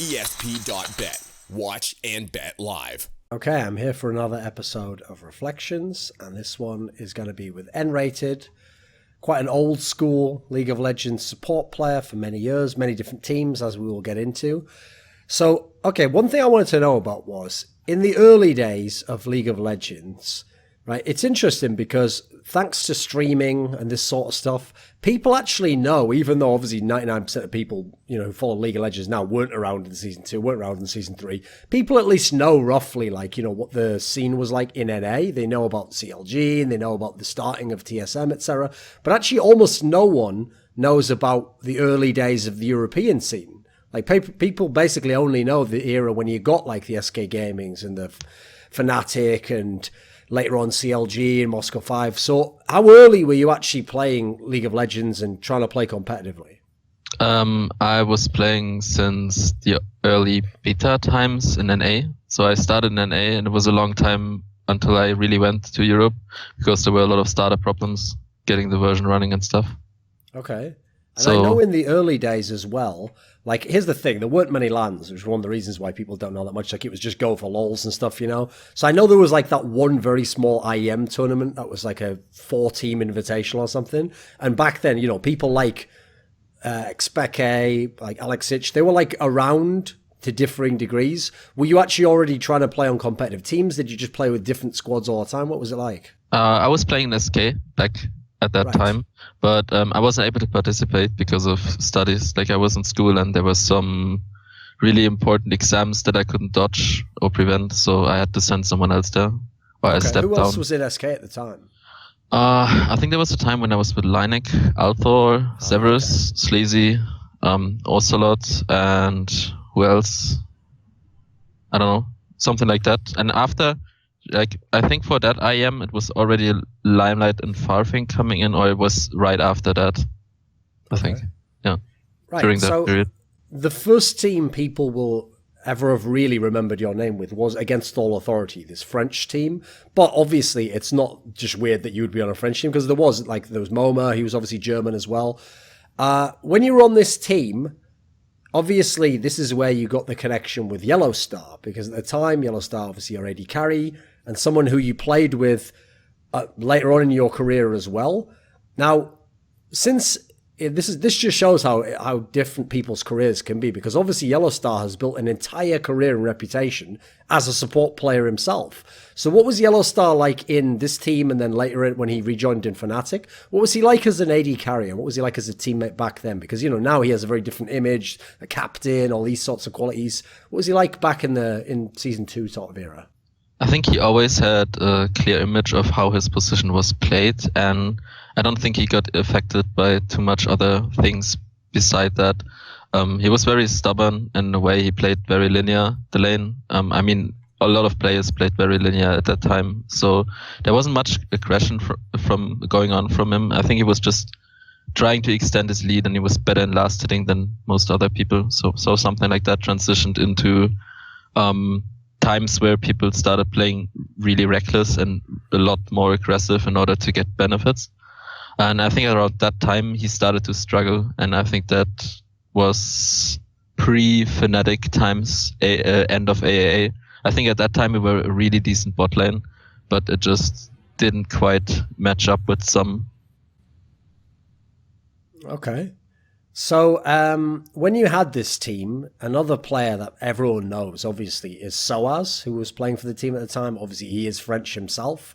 ESP.bet. Watch and bet live. Okay, I'm here for another episode of Reflections, and this one is going to be with nRated. Quite an old school League of Legends support player for many years, many different teams, as we will get into. So, okay, one thing I wanted to know about was, in the early days of League of Legends, right, it's interesting because thanks to streaming and this sort of stuff, people actually know, even though obviously 99% of people, who follow League of Legends now weren't around in Season 2, weren't around in Season 3, people at least know roughly, what the scene was like in NA. They know about CLG, and they know about the starting of TSM, etc. But actually almost no one knows about the early days of the European scene. People basically only know the era when you got, the SK Gamings and the FNATIC and later on CLG and Moscow 5. So how early were you actually playing League of Legends and trying to play competitively? I was playing since the early beta times in NA. So I started in NA, and it was a long time until I really went to Europe because there were a lot of startup problems getting the version running and stuff. Okay. And I know in the early days as well, here's the thing, there weren't many LANs, which was one of the reasons why people don't know that much. It was just go for lols and stuff, So I know there was that one very small IEM tournament that was a 4-team invitational or something. And back then, people like Expeke, Alexic, they were around to differing degrees. Were you actually already trying to play on competitive teams? Did you just play with different squads all the time? What was it like? I was playing in SK back at that time, but I wasn't able to participate because of studies. I was in school and there were some really important exams that I couldn't dodge or prevent, so I had to send someone else there. Or I stepped Who else down. was in SK at the time? I think there was a time when I was with Leinek, Althor, Severus, Sleazy, Ocelot, and who else? I don't know, something like that. And after, I think for that IEM, it was already Limelight and Farthing coming in, or it was right after that, I think. Yeah, during that period. The first team people will ever have really remembered your name with was Against All Authority, this French team. But obviously, it's not just weird that you would be on a French team, because there was Moma, he was obviously German as well. When you were on this team, obviously, this is where you got the connection with YellOwStar, because at the time, YellOwStar, obviously, your AD carry, and someone who you played with later on in your career as well. Now, since this just shows how different people's careers can be, because obviously YellOwStar has built an entire career and reputation as a support player himself. So what was YellOwStar like in this team, and then later when he rejoined in FNATIC? What was he like as an AD carrier? What was he like as a teammate back then? Because, now he has a very different image, a captain, all these sorts of qualities. What was he like back in Season 2 sort of era? I think he always had a clear image of how his position was played, and I don't think he got affected by too much other things beside that. He was very stubborn in the way he played very linear, the lane. A lot of players played very linear at that time, so there wasn't much aggression from going on from him. I think he was just trying to extend his lead, and he was better in last hitting than most other people. So something like that transitioned into times where people started playing really reckless and a lot more aggressive in order to get benefits. And I think around that time he started to struggle, and I think that was pre-FNATIC times, end of AAA. I think at that time we were a really decent bot lane, but it just didn't quite match up with some. Okay. So when you had this team, another player that everyone knows, obviously, is Soaz, who was playing for the team at the time. Obviously, he is French himself.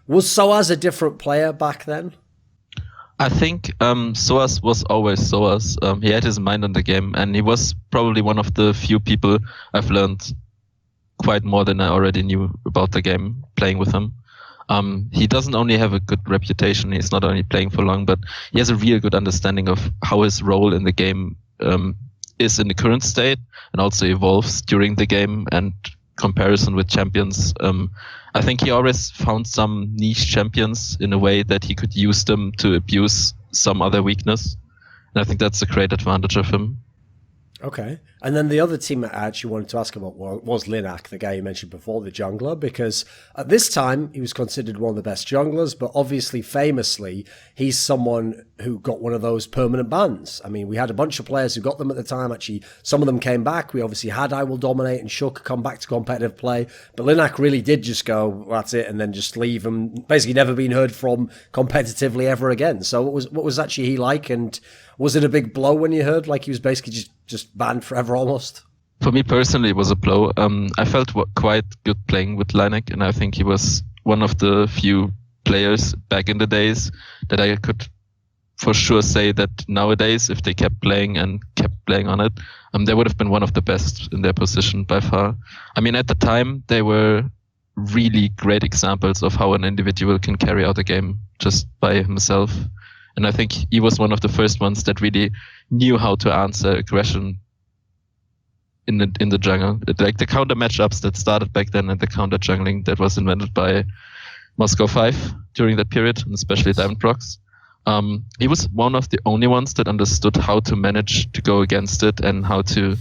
Was Soaz a different player back then? I think Soaz was always Soaz. He had his mind on the game, and he was probably one of the few people I've learned quite more than I already knew about the game playing with him. He doesn't only have a good reputation, he's not only playing for long, but he has a real good understanding of how his role in the game is in the current state, and also evolves during the game and comparison with champions. I think he always found some niche champions in a way that he could use them to abuse some other weakness. And I think that's a great advantage of him. Okay. And then the other team I actually wanted to ask about was Linak, the guy you mentioned before, the jungler, because at this time he was considered one of the best junglers, but obviously famously he's someone who got one of those permanent bans. I mean, we had a bunch of players who got them at the time. Actually, some of them came back. We obviously had I Will Dominate and Shook come back to competitive play, but Linak really did just go, that's it, and then just leave and basically never been heard from competitively ever again. So what was actually he like, and was it a big blow when you heard like he was basically just banned forever almost? For me personally, it was a blow. I felt quite good playing with Linek, and I think he was one of the few players back in the days that I could for sure say that nowadays, if they kept playing and kept playing on it, they would have been one of the best in their position by far. I mean, at the time, they were really great examples of how an individual can carry out a game just by himself. And I think he was one of the first ones that really knew how to answer aggression in the jungle. Like the counter matchups that started back then and the counter jungling that was invented by Moscow 5 during that period, and especially Diamondprox. He was one of the only ones that understood how to manage to go against it and how to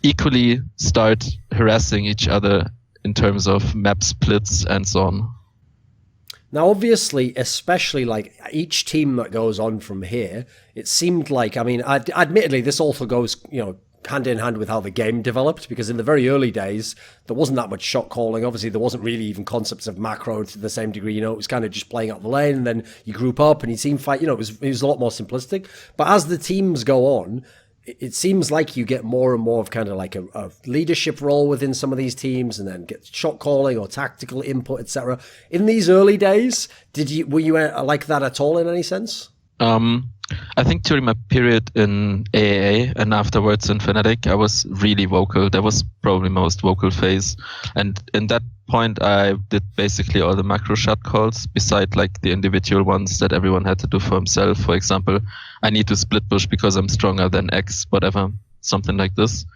equally start harassing each other in terms of map splits and so on. Now, obviously, especially like each team that goes on from here, it seemed like, I mean, admittedly, this also goes, hand in hand with how the game developed, because in the very early days, there wasn't that much shot calling. Obviously, there wasn't really even concepts of macro to the same degree. It was kind of just playing out the lane, and then you group up and you team fight. It was a lot more simplistic. But as the teams go on, it seems like you get more and more of kind of like a leadership role within some of these teams, and then get shot calling or tactical input, etc. In these early days, were you like that at all in any sense? I think during my period in AAA and afterwards in FNATIC, I was really vocal. That was probably my most vocal phase. And in that point, I did basically all the macro shot calls, beside like the individual ones that everyone had to do for himself. For example, I need to split push because I'm stronger than X, whatever, something like this.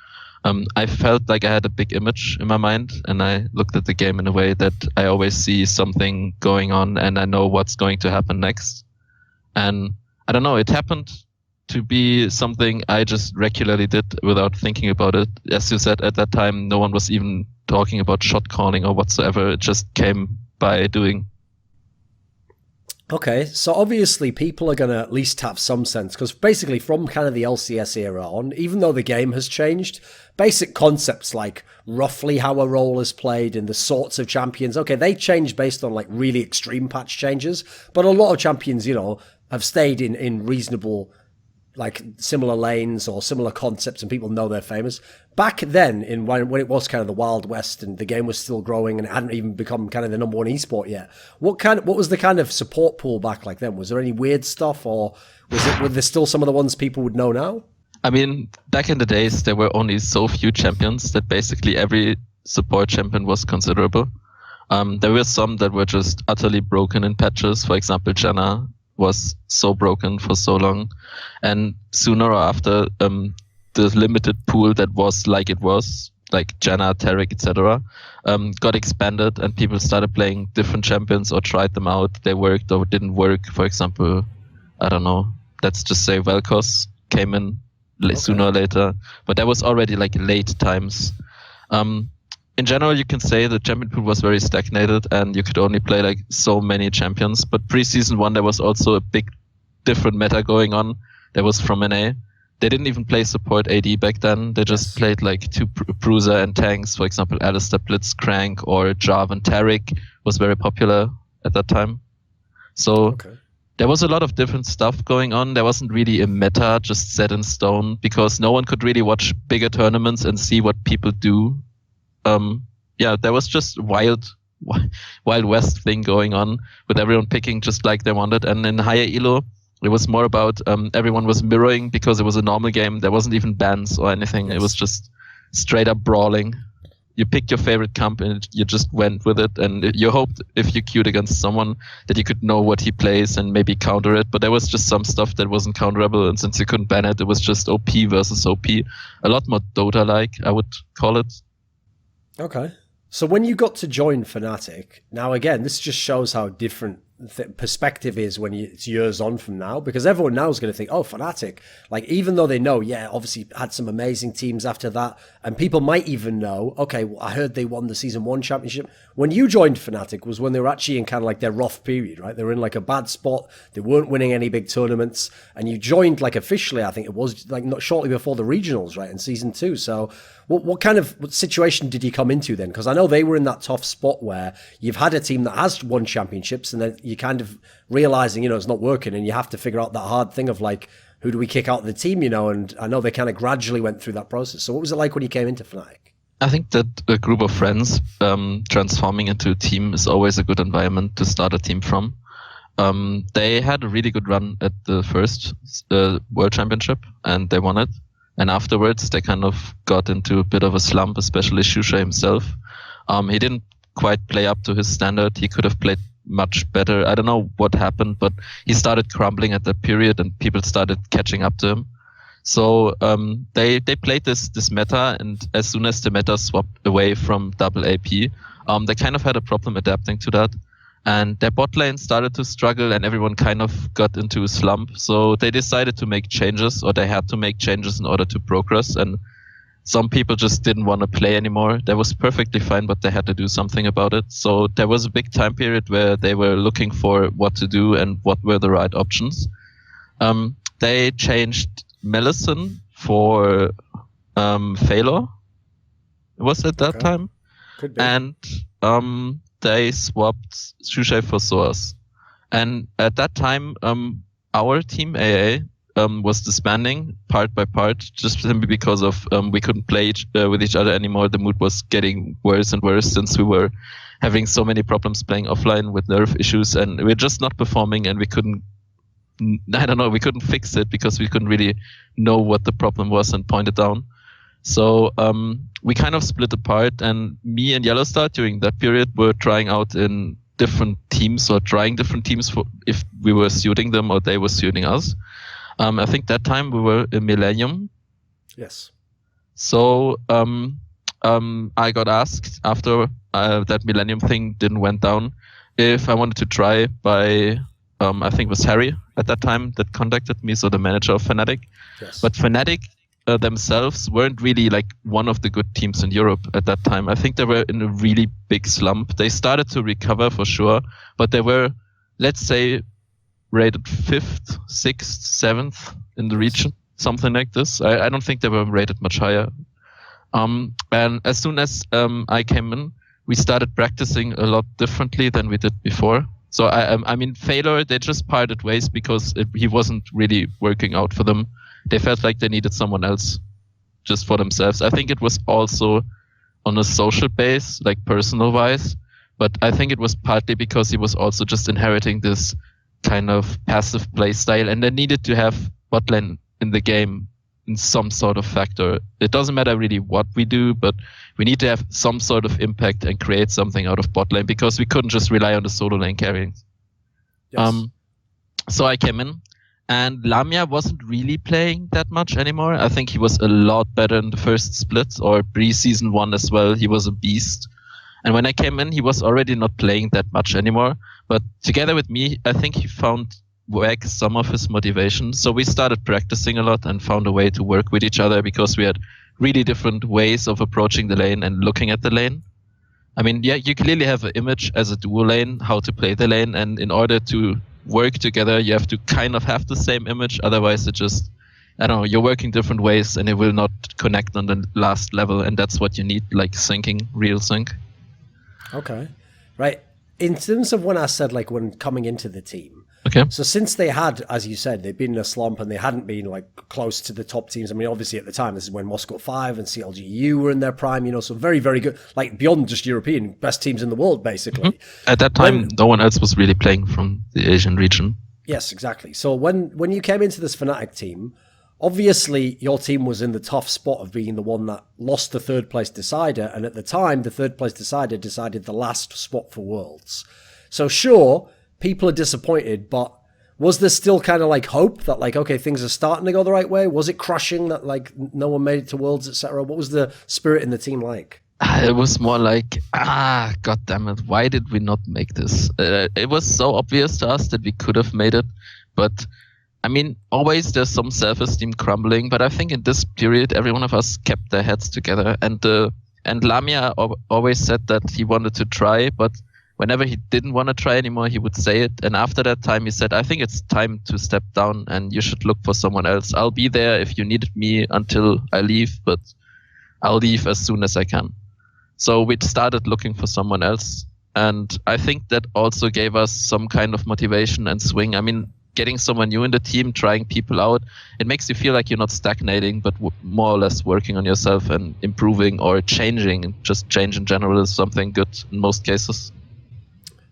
I felt like I had a big image in my mind, and I looked at the game in a way that I always see something going on and I know what's going to happen next. And I don't know, it happened to be something I just regularly did without thinking about it. As you said, at that time, no one was even talking about shot calling or whatsoever. It just came by doing. Okay, so obviously people are going to at least have some sense, because basically from kind of the LCS era on, even though the game has changed, basic concepts like roughly how a role is played and the sorts of champions, okay, they changed based on like really extreme patch changes, but a lot of champions, have stayed in reasonable, like similar lanes or similar concepts, and people know they're famous. Back then, when it was kind of the Wild West and the game was still growing and it hadn't even become kind of the number one esport yet, what was the kind of support pool back like then? Was there any weird stuff, or were there still some of the ones people would know now? I mean, back in the days, there were only so few champions that basically every support champion was considerable. There were some that were just utterly broken in patches. For example, Janna was so broken for so long, and sooner or after the limited pool that was like Janna, Tarek, etc. Got expanded, and people started playing different champions or tried them out. They worked or didn't work. For example, I don't know, let's just say Vel'Koz came in sooner or later, but that was already like late times. In general, you can say the champion pool was very stagnated and you could only play like so many champions. But pre-season 1, there was also a big different meta going on. That was from NA. They didn't even play support AD back then. They just played like two bruiser and tanks. For example, Alistair, Blitzcrank, or Jarvan Taric was very popular at that time. So there was a lot of different stuff going on. There wasn't really a meta just set in stone, because no one could really watch bigger tournaments and see what people do. There was just wild west thing going on with everyone picking just like they wanted. And in higher elo, it was more about everyone was mirroring, because it was a normal game. There wasn't even bans or anything. Yes. It was just straight up brawling. You picked your favorite comp and you just went with it. And you hoped if you queued against someone that you could know what he plays and maybe counter it. But there was just some stuff that wasn't counterable. And since you couldn't ban it, it was just OP versus OP. A lot more Dota-like, I would call it. Okay. So when you got to join FNATIC, now again, this just shows how different perspective is when it's years on from now, because everyone now is going to think, oh, FNATIC, like, even though they know, yeah, obviously had some amazing teams after that, and people might even know, okay, well, I heard they won the season 1 championship. When you joined FNATIC was when they were actually in kind of like their rough period, right? They were in like a bad spot, they weren't winning any big tournaments, and you joined like officially, I think it was like not shortly before the regionals, right, in season 2. So what kind of situation did you come into then? Because I know they were in that tough spot where you've had a team that has won championships, and then you kind of realizing, it's not working, and you have to figure out that hard thing of like, who do we kick out of the team, and I know they kind of gradually went through that process. So what was it like when you came into FNATIC? I think that a group of friends transforming into a team is always a good environment to start a team from. They had a really good run at the first World Championship, and they won it. And afterwards, they kind of got into a bit of a slump, especially Shusha himself. He didn't quite play up to his standard. He could have played much better. I don't know what happened, but he started crumbling at that period, and people started catching up to him. So they played this meta, and as soon as the meta swapped away from double AP, they kind of had a problem adapting to that. And their bot lane started to struggle, and everyone kind of got into a slump. So they decided to make changes, or they had to make changes in order to progress. And some people just didn't want to play anymore. That was perfectly fine, but they had to do something about it. So there was a big time period where they were looking for what to do and what were the right options. They changed Melisson for Phalor. Was it that time? Could be. And they swapped Shusha for Soaz. And at that time, our team AA was disbanding part by part, just simply because of we couldn't play with each other anymore. The mood was getting worse and worse since we were having so many problems playing offline with nerve issues, and we were just not performing, and we couldn't fix it because we couldn't really know what the problem was and point it down. So we kind of split apart, and me and YellOwStar during that period were trying out in different teams, or trying different teams for if we were suiting them or they were suiting us. I think that time we were in Millennium. Yes. So I got asked after that Millennium thing went down if I wanted to try by I think it was Harry at that time that contacted me, so the manager of FNATIC. Yes. But FNATIC themselves weren't really like one of the good teams in Europe at that time. I think they were in a really big slump. They started to recover for sure, but they were, let's say, rated 5th, 6th, 7th in the region, something like this. I don't think they were rated much higher. And as soon as I came in, we started practicing a lot differently than we did before. So I mean, Phalor, they just parted ways because he wasn't really working out for them. They felt like they needed someone else just for themselves. I think it was also on a social base, like personal wise, but I think it was partly because he was also just inheriting this kind of passive play style, and they needed to have bot lane in the game in some sort of factor. It doesn't matter really what we do, but we need to have some sort of impact and create something out of bot lane, because we couldn't just rely on the solo lane carrying. Yes. So I came in, and Lamia wasn't really playing that much anymore. I think he was a lot better in the first split, or pre-season 1 as well. He was a beast. And when I came in, he was already not playing that much anymore. But together with me, I think he found back some of his motivation. So we started practicing a lot and found a way to work with each other, because we had really different ways of approaching the lane and looking at the lane. I mean, yeah, you clearly have an image as a duo lane, how to play the lane. And in order to work together, you have to kind of have the same image. Otherwise, it just, I don't know, you're working different ways and it will not connect on the last level. And that's what you need, like syncing, real sync. Okay. Right. In terms of when I said, like, when coming into the team, okay. So since they had, as you said, they'd been in a slump and they hadn't been like close to the top teams. I mean, obviously at the time, this is when Moscow 5 and CLGU were in their prime, so very, very good, like beyond just European, best teams in the world, basically. Mm-hmm. At that time, no one else was really playing from the Asian region. Yes, exactly. So when you came into this FNATIC team, obviously your team was in the tough spot of being the one that lost the third place decider. And at the time, the third place decider decided the last spot for Worlds. So sure, people are disappointed, but was there still kind of like hope that like, okay, things are starting to go the right way? Was it crushing that like no one made it to Worlds, etc.? What was the spirit in the team like? It was more like, god damn it, why did we not make this? It was so obvious to us that we could have made it, but I mean, always there's some self-esteem crumbling, but I think in this period, every one of us kept their heads together, and Lamia always said that he wanted to try, but whenever he didn't want to try anymore, he would say it, and after that time he said, I think it's time to step down, and you should look for someone else. I'll be there if you needed me until I leave, but I'll leave as soon as I can. So we started looking for someone else. And I think that also gave us some kind of motivation and swing. I mean, getting someone new in the team, trying people out, it makes you feel like you're not stagnating, but more or less working on yourself and improving or changing. Just change in general is something good in most cases.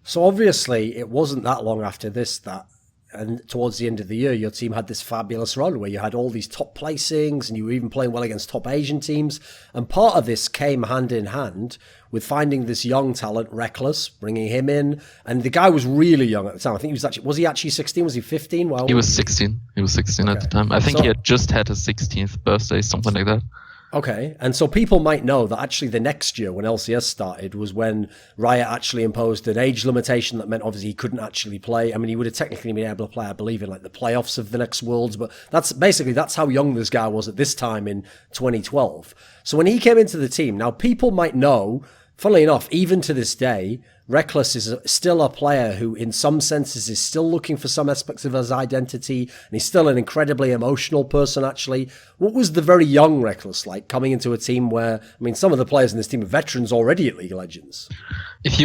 So obviously it wasn't that long after this and towards the end of the year, your team had this fabulous run where you had all these top placings and you were even playing well against top Asian teams. And part of this came hand in hand with finding this young talent, Rekkles, bringing him in. And the guy was really young at the time. I think was he actually 16? Was he 15? Well, he was 16. He was 16 at the time. I think he had just had his 16th birthday, something like that. Okay, and so people might know that actually the next year when LCS started was when Riot actually imposed an age limitation that meant obviously he couldn't actually play. I mean, he would have technically been able to play, I believe, in like the playoffs of the next Worlds, but that's how young this guy was at this time in 2012. So when he came into the team, now people might know, funnily enough, even to this day, Rekkles is still a player who, in some senses, is still looking for some aspects of his identity, and he's still an incredibly emotional person, actually. What was the very young Rekkles like coming into a team where, I mean, some of the players in this team are veterans already at League of Legends? If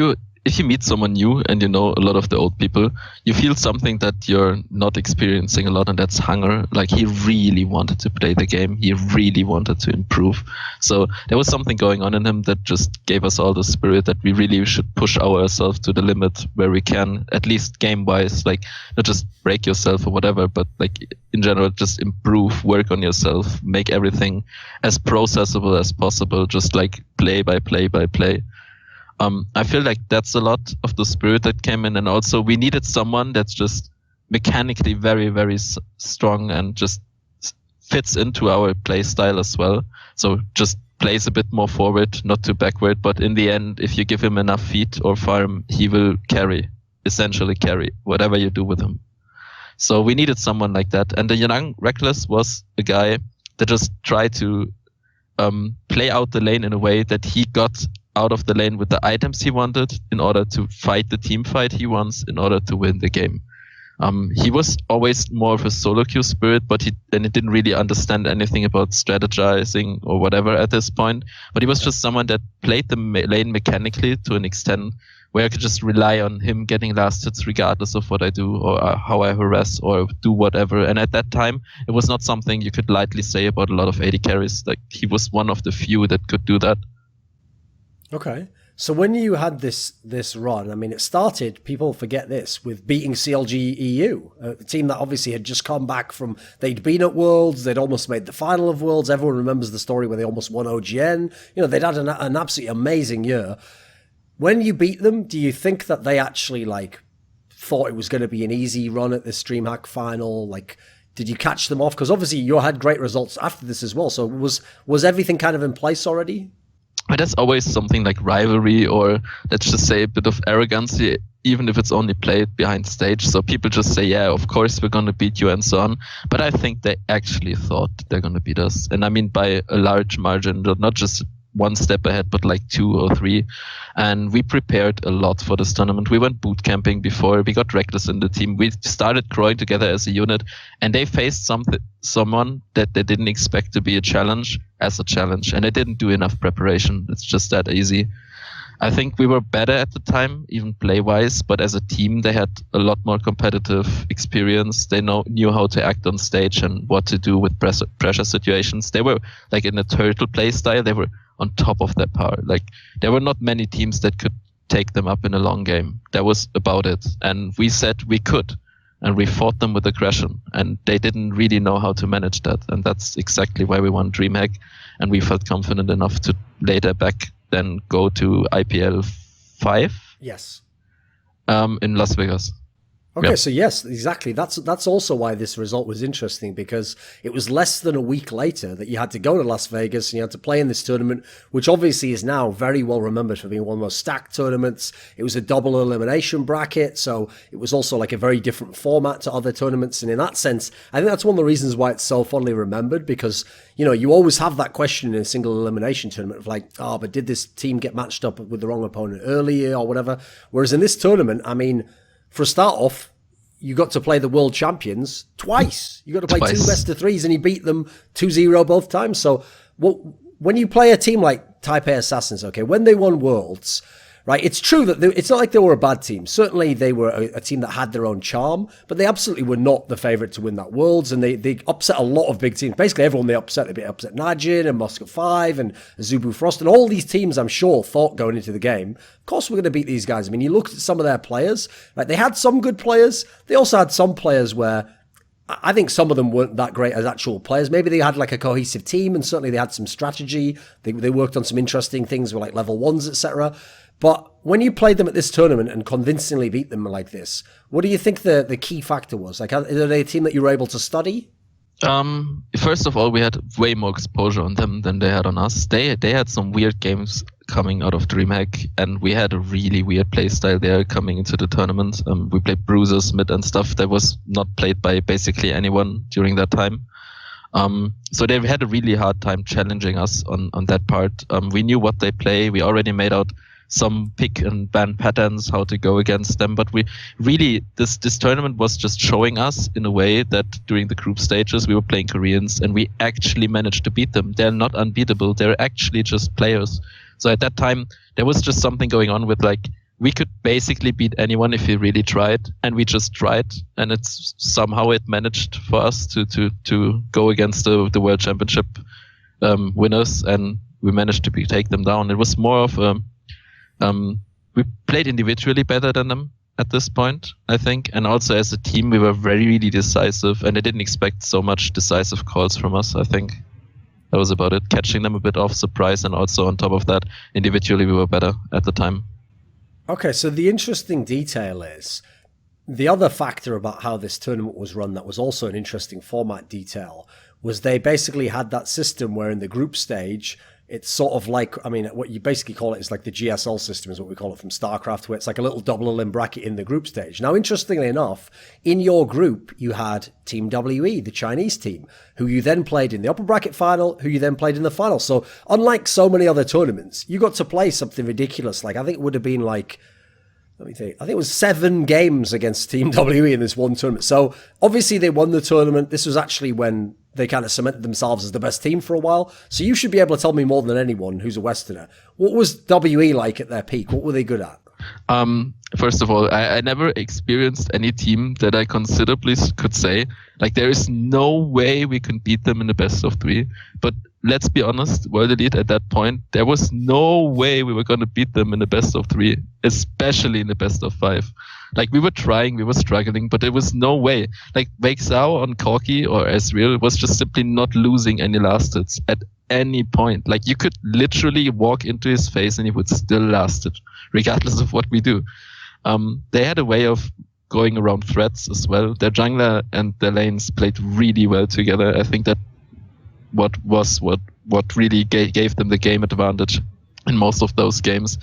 you meet someone new and you know a lot of the old people, you feel something that you're not experiencing a lot, and that's hunger. Like, he really wanted to play the game. He really wanted to improve. So there was something going on in him that just gave us all the spirit that we really should push ourselves to the limit where we can, at least game-wise. Like, not just break yourself or whatever, but like in general, just improve, work on yourself, make everything as processable as possible, just like play by play by play. I feel like that's a lot of the spirit that came in, and also we needed someone that's just mechanically very, very strong and just fits into our play style as well. So just plays a bit more forward, not too backward, but in the end, if you give him enough feet or farm, he will essentially carry whatever you do with him. So we needed someone like that, and the young Rekkles was a guy that just tried to play out the lane in a way that he got out of the lane with the items he wanted in order to fight the team fight he wants in order to win the game. He was always more of a solo queue spirit, but he didn't really understand anything about strategizing or whatever at this point. But he was just someone that played the lane mechanically to an extent where I could just rely on him getting last hits regardless of what I do or how I harass or do whatever. And at that time, it was not something you could lightly say about a lot of AD carries. Like, he was one of the few that could do that. Okay. So when you had this run, I mean, it started, people forget this, with beating CLG EU, a team that obviously had just come back from, they'd been at Worlds, they'd almost made the final of Worlds. Everyone remembers the story where they almost won OGN. You know, they'd had an absolutely amazing year. When you beat them, do you think that they actually, like, thought it was going to be an easy run at this DreamHack final? Like, did you catch them off? Because obviously you had great results after this as well. So was everything kind of in place already? But there's always something like rivalry, or let's just say a bit of arrogancy, even if it's only played behind stage. So people just say, yeah, of course we're going to beat you and so on. But I think they actually thought they're going to beat us. And I mean by a large margin, not just one step ahead, but like 2 or 3. And we prepared a lot for this tournament. We went boot camping before. We got Rekkles in the team. We started growing together as a unit, and they faced someone that they didn't expect to be a challenge as a challenge, and they didn't do enough preparation. It's just that easy. I think we were better at the time, even play-wise, but as a team, they had a lot more competitive experience. They knew how to act on stage and what to do with pressure situations. They were like in a turtle play style. They were on top of their power. Like, there were not many teams that could take them up in a long game. That was about it. And we said we could. And we fought them with aggression. And they didn't really know how to manage that. And that's exactly why we won DreamHack. And we felt confident enough to later back then go to IPL 5. Yes. In Las Vegas. Okay, Yeah. so yes, exactly. That's also why this result was interesting, because it was less than a week later that you had to go to Las Vegas and you had to play in this tournament, which obviously is now very well remembered for being one of the most stacked tournaments. It was a double elimination bracket, so it was also like a very different format to other tournaments. And in that sense, I think that's one of the reasons why it's so fondly remembered, because, you know, you always have that question in a single elimination tournament of like, oh, but did this team get matched up with the wrong opponent earlier or whatever? Whereas in this tournament, I mean, for a start off, you got to play the world champions twice. You got to play two best of threes, and you beat them 2-0 both times. So when you play a team like Taipei Assassins, okay, when they won Worlds, right, it's true that it's not like they were a bad team. Certainly they were a team that had their own charm, but they absolutely were not the favourite to win that Worlds, and they upset a lot of big teams. Basically everyone they upset. They upset Najin and Muscat 5 and Zubu Frost, and all these teams I'm sure thought going into the game, of course we're going to beat these guys. I mean, you look at some of their players, right, they had some good players. They also had some players where I think some of them weren't that great as actual players. Maybe they had like a cohesive team, and certainly they had some strategy. They worked on some interesting things with like level 1s, etc. But when you played them at this tournament and convincingly beat them like this, what do you think the key factor was? Like, are they a team that you were able to study? First of all, we had way more exposure on them than they had on us. They had some weird games coming out of DreamHack, and we had a really weird playstyle there coming into the tournament. We played bruisers, mid, and stuff that was not played by basically anyone during that time. So they had a really hard time challenging us on that part. We knew what they play. We already made out some pick and ban patterns, how to go against them. But we really, this tournament was just showing us in a way that during the group stages, we were playing Koreans and we actually managed to beat them. They're not unbeatable. They're actually just players. So at that time, there was just something going on with like, we could basically beat anyone if we really tried, and we just tried. And it's somehow it managed for us to go against the World Championship winners, and we managed to take them down. It was more of we played individually better than them at this point, I think. And also as a team, we were very, really decisive, and they didn't expect so much decisive calls from us, I think. That was about it. Catching them a bit off surprise, and also on top of that, individually we were better at the time. Okay, so the interesting detail is, the other factor about how this tournament was run that was also an interesting format detail was they basically had that system where in the group stage, it's sort of like, I mean, what you basically call it is like the GSL system is what we call it from StarCraft, where it's like a little double elim bracket in the group stage. Now, interestingly enough, in your group, you had Team WE, the Chinese team, who you then played in the upper bracket final, who you then played in the final. So unlike so many other tournaments, you got to play something ridiculous. Like, I think it would have been like, let me think, I think it was 7 games against Team WE in this one tournament. So obviously they won the tournament. This was actually when they kind of cemented themselves as the best team for a while. So you should be able to tell me more than anyone who's a Westerner. What was WE like at their peak? What were they good at? First of all, I never experienced any team that I considerably could say, like, there is no way we can beat them in the best of 3. But let's be honest, World Elite at that point, there was no way we were going to beat them in the best of 3, especially in the best of 5. Like, we were trying, we were struggling, but there was no way. Like, Weixao on Corki or Ezreal was just simply not losing any last hits at any point. Like, you could literally walk into his face and he would still last it, regardless of what we do. They had a way of going around threats as well. Their jungler and their lanes played really well together. I think that what really gave them the game advantage in most of those games.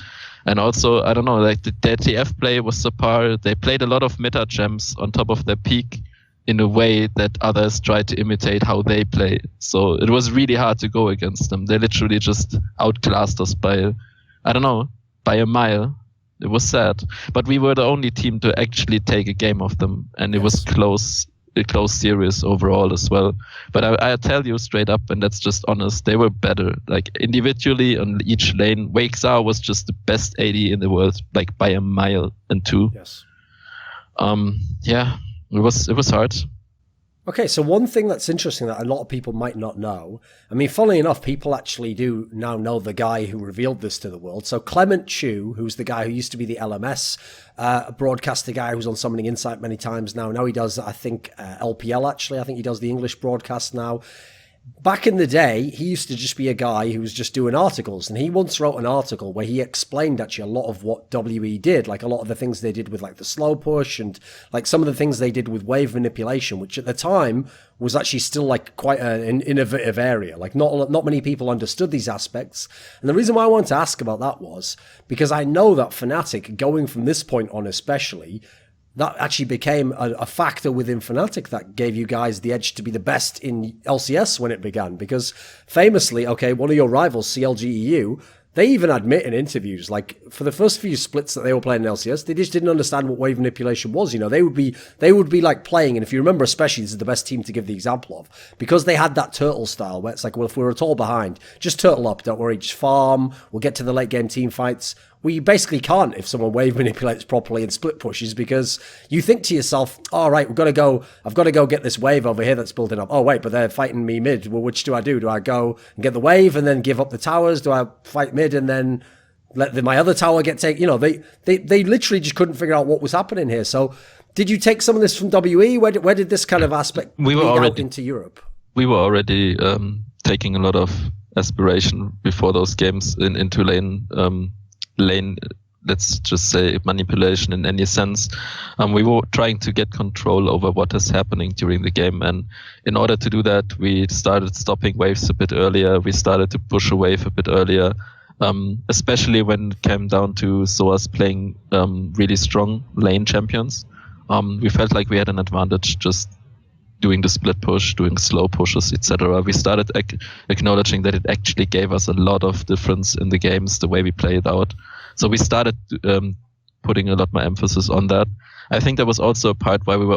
And also, I don't know, like their TF play was subpar. They played a lot of meta gems on top of their peak in a way that others tried to imitate how they play. So it was really hard to go against them. They literally just outclassed us by, I don't know, by a mile. It was sad. But we were the only team to actually take a game of them. And it was close. A close series overall as well. But I tell you straight up, and that's just honest, they were better. Like, individually on each lane, Weixao was just the best AD in the world, like by a mile and 2. Yes. Yeah, it was hard. Okay, so one thing that's interesting that a lot of people might not know, I mean, funnily enough, people actually do now know the guy who revealed this to the world. So Clement Chu, who's the guy who used to be the LMS broadcaster guy who's on Summoning Insight many times now. Now he does, I think, LPL actually. I think he does the English broadcast now. back in the day, he used to just be a guy who was just doing articles. And he once wrote an article where he explained actually a lot of what WE did, like a lot of the things they did with like the slow push and like some of the things they did with wave manipulation, which at the time was actually still like quite an innovative area. Like not many people understood these aspects. And the reason why I wanted to ask about that was because I know that FNATIC, going from this point on especially, that actually became a factor within FNATIC that gave you guys the edge to be the best in LCS when it began. Because famously, okay, one of your rivals, CLG EU, they even admit in interviews, like for the first few splits that they were playing in LCS, they just didn't understand what wave manipulation was. You know, they would be like playing, and if you remember, especially this is the best team to give the example of, because they had that turtle style where it's like, well, if we're at all behind, just turtle up, don't worry, just farm. We'll get to the late game team fights. Well, you basically can't if someone wave manipulates properly and split pushes, because you think to yourself, all right, I've got to go get this wave over here that's building up. Oh, wait, but they're fighting me mid. Well, which do I do? Do I go and get the wave and then give up the towers? Do I fight mid and then let my other tower get taken? You know, they literally just couldn't figure out what was happening here. So did you take some of this from WE? Where did this kind of aspect bleed out into Europe? We were already taking a lot of aspiration before those games into lane, let's just say, manipulation in any sense. We were trying to get control over what is happening during the game, and in order to do that, we started stopping waves a bit earlier. We started to push a wave a bit earlier, especially when it came down to SOAS playing really strong lane champions. We felt like we had an advantage just doing the split push, doing slow pushes, etc. We started acknowledging that it actually gave us a lot of difference in the games, the way we play it out. So we started putting a lot more emphasis on that. I think that was also a part why we were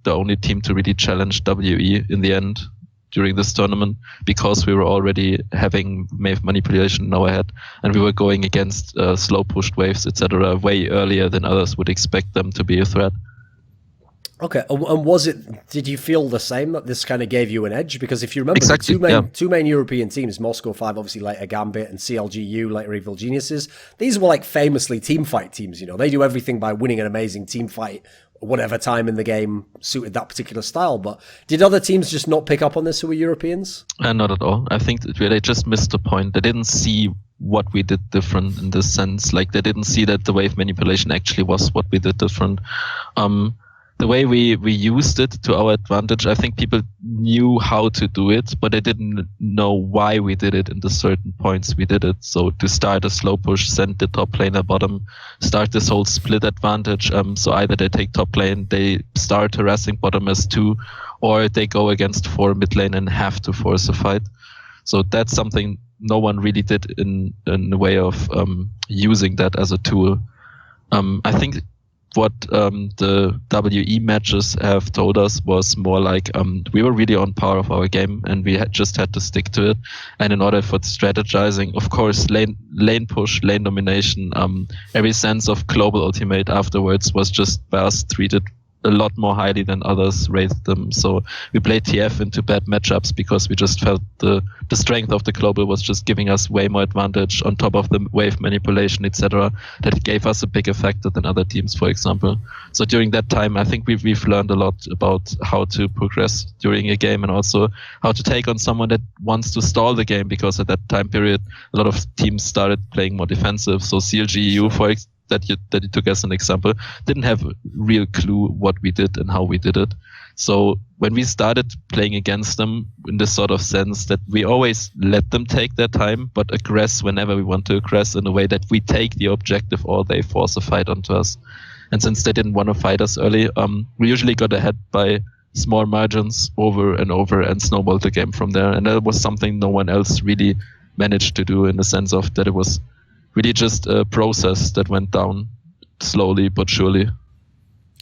the only team to really challenge WE in the end during this tournament, because we were already having wave manipulation in our head, and we were going against slow pushed waves, etc. way earlier than others would expect them to be a threat. Okay, and did you feel the same, that this kind of gave you an edge? Because if you remember, exactly, the two main European teams, Moscow 5, obviously later Gambit, and CLGU, later Evil Geniuses, these were like famously team fight teams, you know. They do everything by winning an amazing team fight, whatever time in the game suited that particular style. But did other teams just not pick up on this who were Europeans? Not at all. I think that they just missed the point. They didn't see what we did different in this sense. Like, they didn't see that the wave manipulation actually was what we did different. The way we used it to our advantage, I think people knew how to do it, but they didn't know why we did it in the certain points we did it. So to start a slow push, send the top laner bottom, start this whole split advantage. So either they take top lane, they start harassing bottom as 2, or they go against 4 mid lane and have to force a fight. So that's something no one really did in the way of using that as a tool. I think what the WE matches have told us was more like we were really on par of our game, and we just had to stick to it. And in order for strategizing, of course, lane push, lane domination, every sense of global ultimate afterwards was just by us treated a lot more highly than others rated them. So we played TF into bad matchups because we just felt the strength of the global was just giving us way more advantage on top of the wave manipulation, etc. That it gave us a bigger factor than other teams, for example. So during that time, I think we've learned a lot about how to progress during a game, and also how to take on someone that wants to stall the game, because at that time period, a lot of teams started playing more defensive. So CLGU, for example, that you took as an example, didn't have a real clue what we did and how we did it. So when we started playing against them in this sort of sense that we always let them take their time, but aggress whenever we want to aggress, in a way that we take the objective or they force a fight onto us. And since they didn't want to fight us early, we usually got ahead by small margins over and over and snowballed the game from there. And that was something no one else really managed to do, in the sense of that it was really just a process that went down slowly but surely.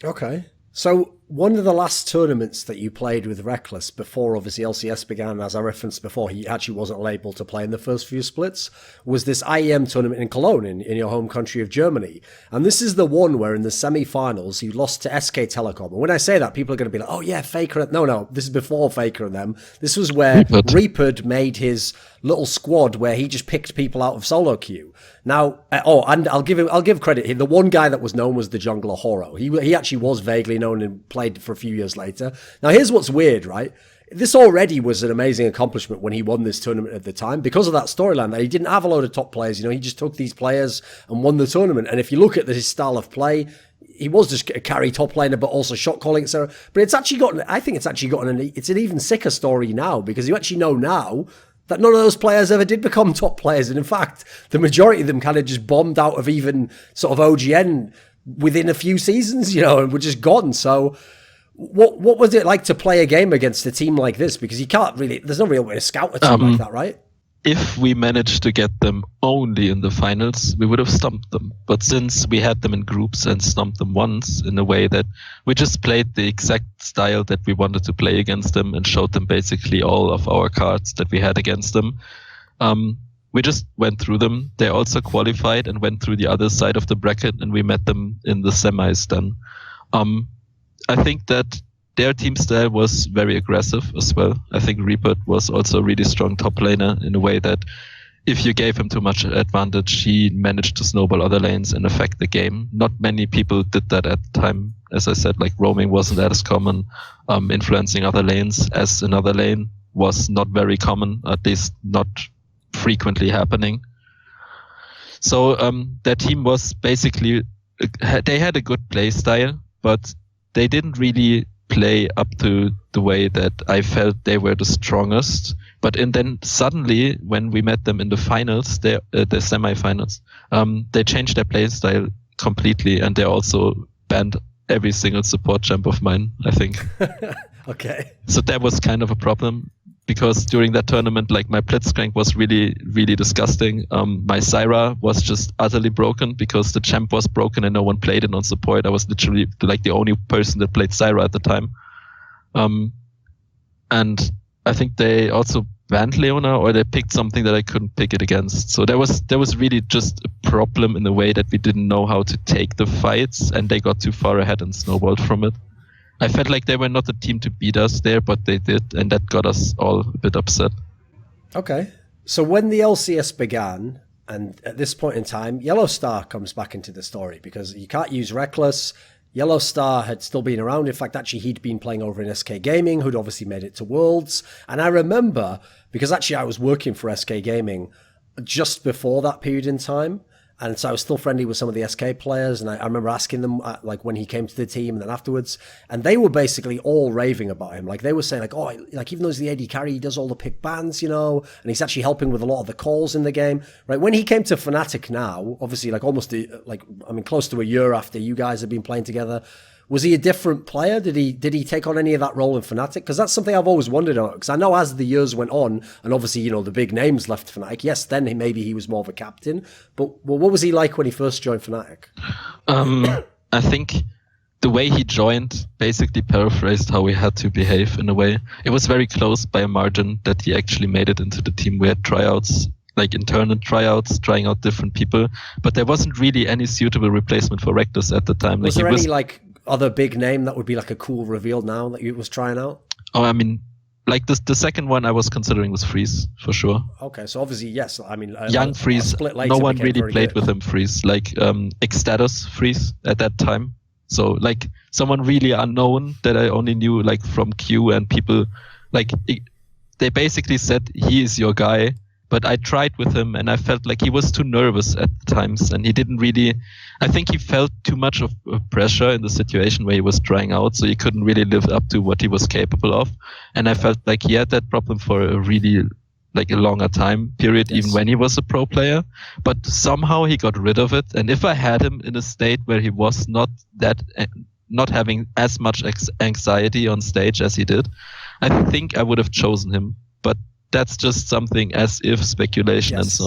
Okay. So one of the last tournaments that you played with Rekkles before obviously LCS began, as I referenced before, he actually wasn't able to play in the first few splits, was this IEM tournament in Cologne in your home country of Germany. And this is the one where in the semi-finals you lost to SK Telecom. And when I say that, people are going to be like, oh yeah, Faker. No, this is before Faker and them. This was where Reapered made his little squad where he just picked people out of solo queue. Now, and I'll give credit here. The one guy that was known was the jungler Horo. He actually was vaguely known and played for a few years later. Now, here's what's weird, right? This already was an amazing accomplishment when he won this tournament at the time because of that storyline that he didn't have a load of top players. He just took these players and won the tournament. And if you look at his style of play, he was just a carry top laner, but also shot calling, etc. But it's actually it's an even sicker story now because you actually know now that none of those players ever did become top players. And in fact, the majority of them kind of just bombed out of even sort of OGN within a few seasons, and were just gone. So what was it like to play a game against a team like this? Because there's no real way to scout a team like that, right? If we managed to get them only in the finals, we would have stumped them. But since we had them in groups and stumped them once in a way that we just played the exact style that we wanted to play against them and showed them basically all of our cards that we had against them, we just went through them. They also qualified and went through the other side of the bracket, and we met them in the semis then. I think that their team style was very aggressive as well. I think Reapered was also a really strong top laner in a way that if you gave him too much advantage, he managed to snowball other lanes and affect the game. Not many people did that at the time. As I said, like roaming wasn't as common. Influencing other lanes as another lane was not very common, at least not frequently happening. So their team was basically, they had a good play style, but they didn't really play up to the way that I felt they were the strongest. But then suddenly, when we met them in the finals, the semifinals, they changed their play style completely, and they also banned every single support champ of mine, I think. Okay. So that was kind of a problem, because during that tournament, like my Blitzcrank was really, really disgusting. My Zyra was just utterly broken because the champ was broken and no one played it on support. I was literally like the only person that played Zyra at the time. And I think they also banned Leona, or they picked something that I couldn't pick it against. So there was really just a problem in the way that we didn't know how to take the fights, and they got too far ahead and snowballed from it. I felt like they were not the team to beat us there, but they did, and that got us all a bit upset. Okay. So when the LCS began, and at this point in time, YellOwStar comes back into the story because you can't use Rekkles. YellOwStar had still been around. In fact, actually, he'd been playing over in SK Gaming, who'd obviously made it to Worlds. And I remember, because actually I was working for SK Gaming just before that period in time. And so I was still friendly with some of the SK players, and I remember asking them, like, when he came to the team and then afterwards, and they were basically all raving about him. Like, they were saying, like, oh, like, even though he's the AD carry, he does all the pick bans, and he's actually helping with a lot of the calls in the game, right? When he came to FNATIC now, obviously, like, close to a year after you guys have been playing together, was he a different player? Did he take on any of that role in FNATIC? Because that's something I've always wondered about. Because I know as the years went on, and obviously, the big names left FNATIC, yes, then maybe he was more of a captain. But what was he like when he first joined FNATIC? I think the way he joined basically paraphrased how we had to behave in a way. It was very close by a margin that he actually made it into the team. We had tryouts, like internal tryouts, trying out different people. But there wasn't really any suitable replacement for Rekkles at the time. Was there any, other big name that would be like a cool reveal now that you was trying out? Oh, I mean, like the second one I was considering was Freeze for sure. Okay, so obviously yes. I mean, young Freeze. No one really played with him. Freeze, like Ecstatus Freeze at that time. So like someone really unknown that I only knew like from Q, and people like they basically said he is your guy. But I tried with him, and I felt like he was too nervous at times, and he didn't really. I think he felt too much of pressure in the situation where he was trying out, so he couldn't really live up to what he was capable of. And I felt like he had that problem for a really like a longer time period, yes, even when he was a pro player. But somehow he got rid of it. And if I had him in a state where he was not having as much anxiety on stage as he did, I think I would have chosen him. But that's just something as if speculation, yes, and so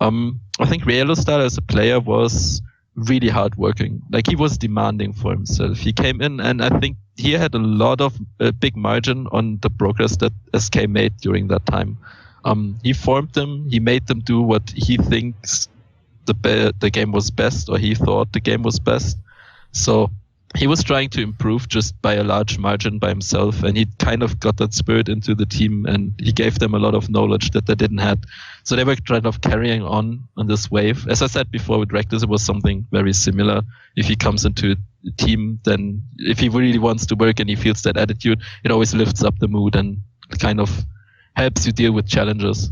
on. I think YellOwStar as a player was really hardworking. Like he was demanding for himself. He came in, and I think he had a lot of big margin on the progress that SK made during that time. He formed them. He made them do what he thinks the game was best, or he thought the game was best. So he was trying to improve just by a large margin by himself, and he kind of got that spirit into the team, and he gave them a lot of knowledge that they didn't have. So they were kind of carrying on this wave. As I said before with Rekkles, it was something very similar. If he comes into a team, then if he really wants to work and he feels that attitude, it always lifts up the mood and kind of helps you deal with challenges.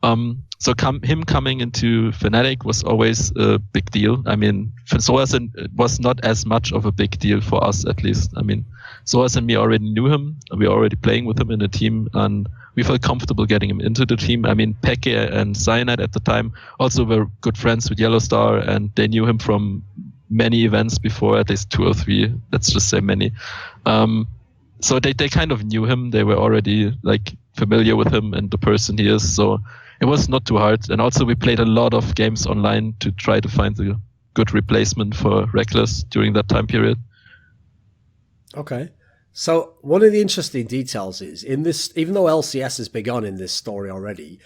So him coming into FNATIC was always a big deal. I mean, Soas was not as much of a big deal for us, at least. I mean, Soas and me already knew him. We were already playing with him in the team, and we felt comfortable getting him into the team. I mean, Peke and Cyanide at the time also were good friends with YellOwStar, and they knew him from many events before, at least 2 or 3. Let's just say many. So they kind of knew him. They were already like familiar with him and the person he is. So it was not too hard. And also we played a lot of games online to try to find a good replacement for Rekkles during that time period. Okay. So one of the interesting details is in this, even though LCS has begun in this story already,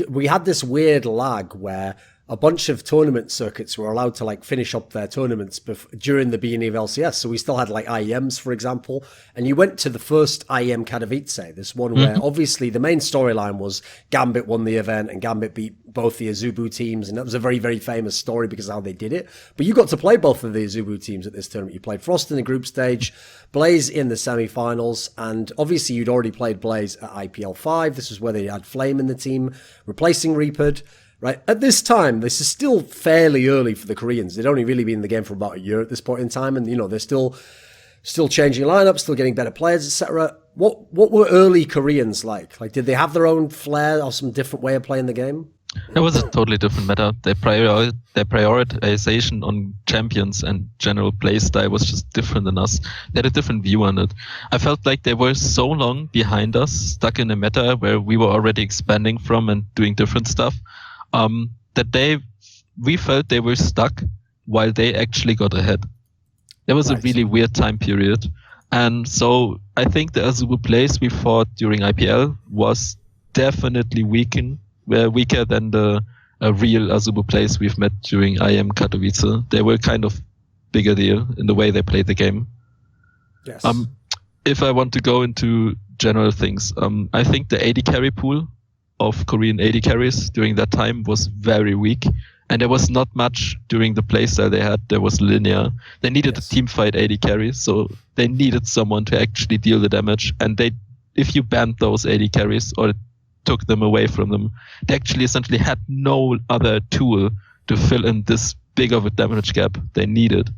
we had this weird lag where a bunch of tournament circuits were allowed to like finish up their tournaments during the beginning of LCS. So we still had like IEMs, for example. And you went to the first IEM Katowice, this one where obviously the main storyline was Gambit won the event and Gambit beat both the Azubu teams. And that was a very, very famous story because of how they did it. But you got to play both of the Azubu teams at this tournament. You played Frost in the group stage, Blaze in the semi-finals. And obviously you'd already played Blaze at IPL 5. This was where they had Flame in the team, replacing Reapered. Right. At this time, this is still fairly early for the Koreans. They'd only really been in the game for about a year at this point in time. And, you know, they're still changing lineups, still getting better players, etc. What were early Koreans like? Like, did they have their own flair or some different way of playing the game? It was a totally different meta. Their prioritization on champions and general play style was just different than us. They had a different view on it. I felt like they were so long behind us, stuck in a meta where we were already expanding from and doing different stuff. That we felt they were stuck while they actually got ahead. There was a really weird time period. And so I think the Azubu plays we fought during IPL was definitely weaker than the real Azubu plays we've met during IEM Katowice. They were kind of bigger deal in the way they played the game. Yes. If I want to go into general things, I think the AD carry pool of Korean AD carries during that time was very weak, and there was not much during the playstyle they had. There was linear. They needed a team fight AD carry, so they needed someone to actually deal the damage. And if you banned those AD carries or took them away from them, they actually essentially had no other tool to fill in this big of a damage gap they needed.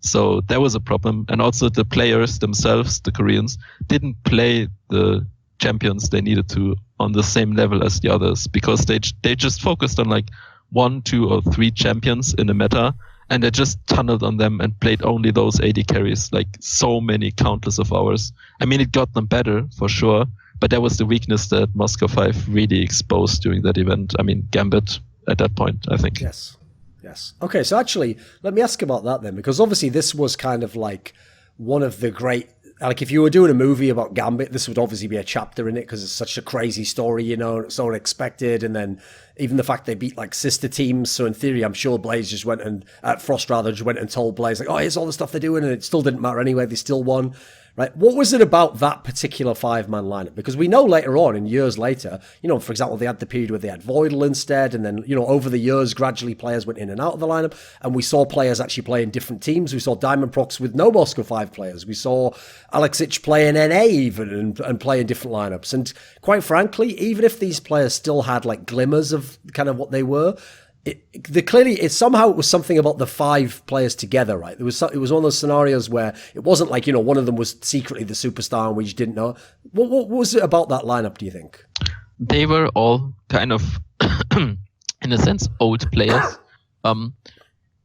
So that was a problem. And also the players themselves, the Koreans, didn't play the champions they needed to on the same level as the others, because they just focused on like 1, 2, or 3 champions in the meta, and they just tunneled on them and played only those AD carries like so many countless of hours. I mean, it got them better for sure, but that was the weakness that Moscow 5 really exposed during that event. I mean, Gambit at that point, I think. Yes. Okay, so actually, let me ask about that then, because obviously this was kind of like one of the great, like if you were doing a movie about Gambit, this would obviously be a chapter in it because it's such a crazy story, you know, so unexpected. And then even the fact they beat like sister teams. So in theory, I'm sure Blaze just went and, Frost rather, just went and told Blaze like, oh, here's all the stuff they're doing. And it still didn't matter anyway. They still won. Right. What was it about that particular 5-man lineup? Because we know later on, in years later, you know, for example, they had the period where they had Voidal instead. And then, you know, over the years, gradually players went in and out of the lineup. And we saw players actually play in different teams. We saw Diamond Prox with no Moscow 5 players. We saw Alexic play in NA even and play in different lineups. And quite frankly, even if these players still had like glimmers of kind of what they were, it somehow was something about the 5 players together, right? It was one of those scenarios where it wasn't like, you know, one of them was secretly the superstar and we just didn't know. What was it about that lineup, do you think? They were all kind of, in a sense, old players.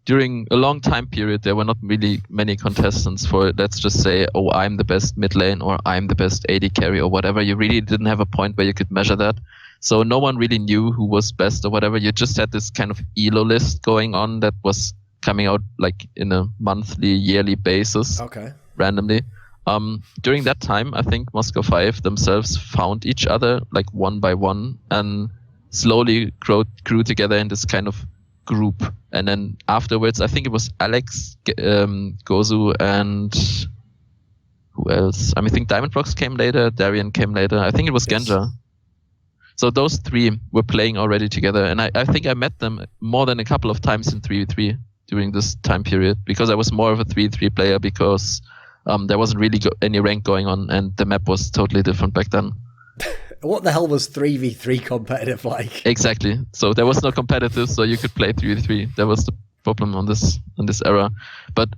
During a long time period, there were not really many contestants for, let's just say, oh, I'm the best mid lane or I'm the best AD carry or whatever. You really didn't have a point where you could measure that. So no one really knew who was best or whatever. You just had this kind of ELO list going on that was coming out like in a monthly, yearly basis. Okay. Randomly. During that time, I think Moscow 5 themselves found each other like one by one and slowly grew together in this kind of group. And then afterwards, I think it was Alex, Gozu, and who else? I think Diamondblocks came later, Darien came later. I think it was Genja. So those three were playing already together. And I think I met them more than a couple of times in 3v3 during this time period, because I was more of a 3v3 player, because there wasn't really any rank going on, and the map was totally different back then. What the hell was 3v3 competitive like? Exactly. So there was no competitive, so you could play 3v3. That was the problem on this era. But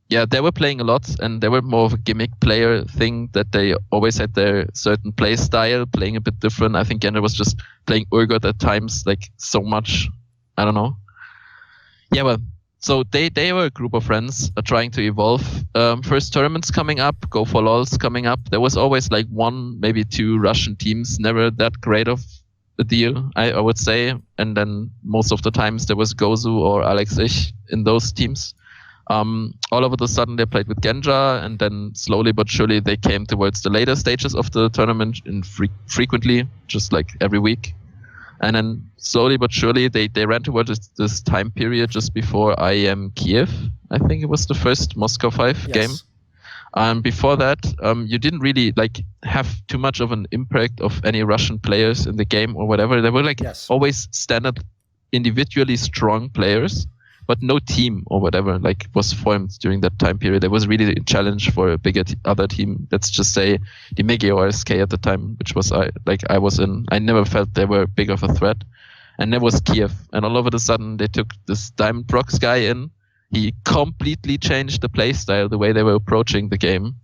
yeah, they were playing a lot, and they were more of a gimmick player thing, that they always had their certain play style, playing a bit different. I think Genja was just playing Urgot at times, like so much. I don't know. Yeah, well, so they were a group of friends trying to evolve. First tournaments coming up, Go for LoLs coming up. There was always like one, maybe two Russian teams, never that great of a deal, I would say. And then most of the times there was Gozu or Alex Ich in those teams. All of a sudden they played with Genja, and then slowly but surely they came towards the later stages of the tournament frequently, just like every week. And then slowly but surely they ran towards this time period just before IEM Kiev. I think it was the first Moscow 5 game. Before that, you didn't really like have too much of an impact of any Russian players in the game or whatever. They were like always standard individually strong players, but no team or whatever like was formed during that time period. There was really a challenge for a bigger other team. Let's just say the Megi or SK at the time, which was I was in. I never felt they were big of a threat. And there was Kiev. And all of a sudden they took this Diamondblocks guy in. He completely changed the play style, the way they were approaching the game.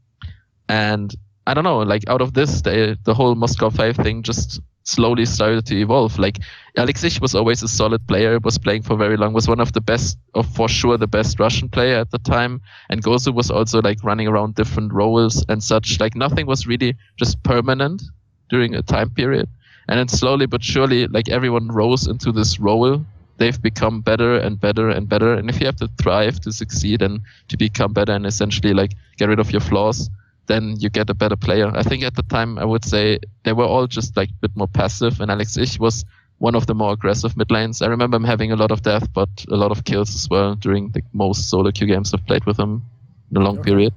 And I don't know, like out of this, the whole Moscow 5 thing just slowly started to evolve. Like Alex Ich was always a solid player, was playing for very long, was one of the best, or for sure the best Russian player at the time. And Gozu was also like running around different roles and such. Like nothing was really just permanent during a time period. And then slowly but surely, like everyone rose into this role. They've become better and better and better. And if you have to thrive to succeed and to become better and essentially like get rid of your flaws, then you get a better player. I think at the time, I would say they were all just like a bit more passive, and Alex Ich was one of the more aggressive mid lanes. I remember him having a lot of death, but a lot of kills as well during the most solo queue games I've played with him in a long period.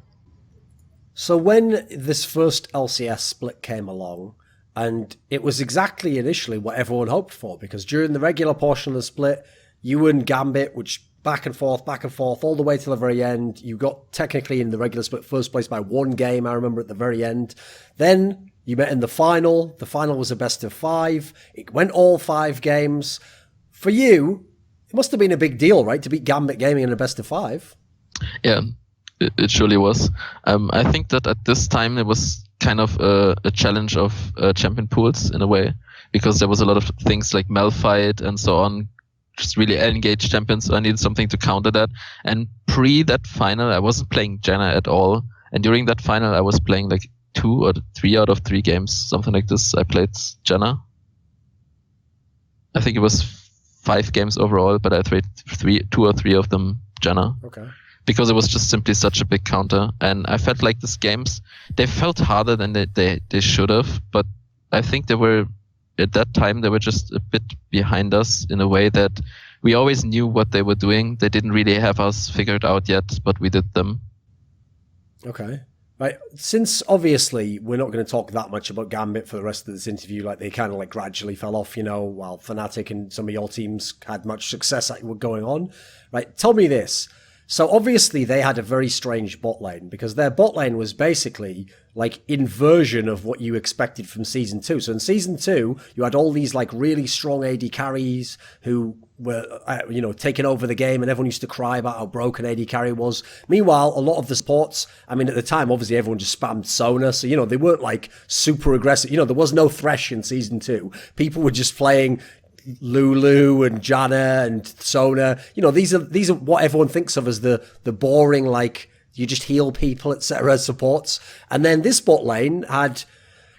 So when this first LCS split came along, and it was exactly initially what everyone hoped for, because during the regular portion of the split, you and Gambit, which back and forth, all the way till the very end. You got technically in the regular split first place by one game, I remember at the very end. Then you met in the final. The final was a best of 5. It went all 5 games. For you, it must have been a big deal, right, to beat Gambit Gaming in a best of 5? Yeah, it surely was. I think that at this time it was kind of a challenge of champion pools in a way, because there was a lot of things like Malphite and so on, just really engaged champions. So I needed something to counter that. And pre that final, I wasn't playing Janna at all. And during that final, I was playing like 2 or 3 out of 3 games, something like this. I played Janna. I think it was 5 games overall, but I played 2 or 3 of them Janna. Okay. Because it was just simply such a big counter. And I felt like these games, they felt harder than they should have. But I think they were, at that time, they were just a bit behind us in a way that we always knew what they were doing. They didn't really have us figured out yet, but we did them. Okay. Right. Since obviously we're not going to talk that much about Gambit for the rest of this interview, like they kind of like gradually fell off, you know, while FNATIC and some of your teams had much success that were going on. Right. Tell me this. So obviously they had a very strange bot lane, because their bot lane was basically like inversion of what you expected from Season 2. So in Season 2, you had all these like really strong AD carries who were, taking over the game, and everyone used to cry about how broken AD carry was. Meanwhile, a lot of the supports, I mean, at the time, obviously everyone just spammed Sona. So, they weren't like super aggressive. There was no Thresh in Season 2. People were just playing Lulu and Janna and Sona. These are what everyone thinks of as the boring, like, you just heal people, etc. supports. And then this bot lane had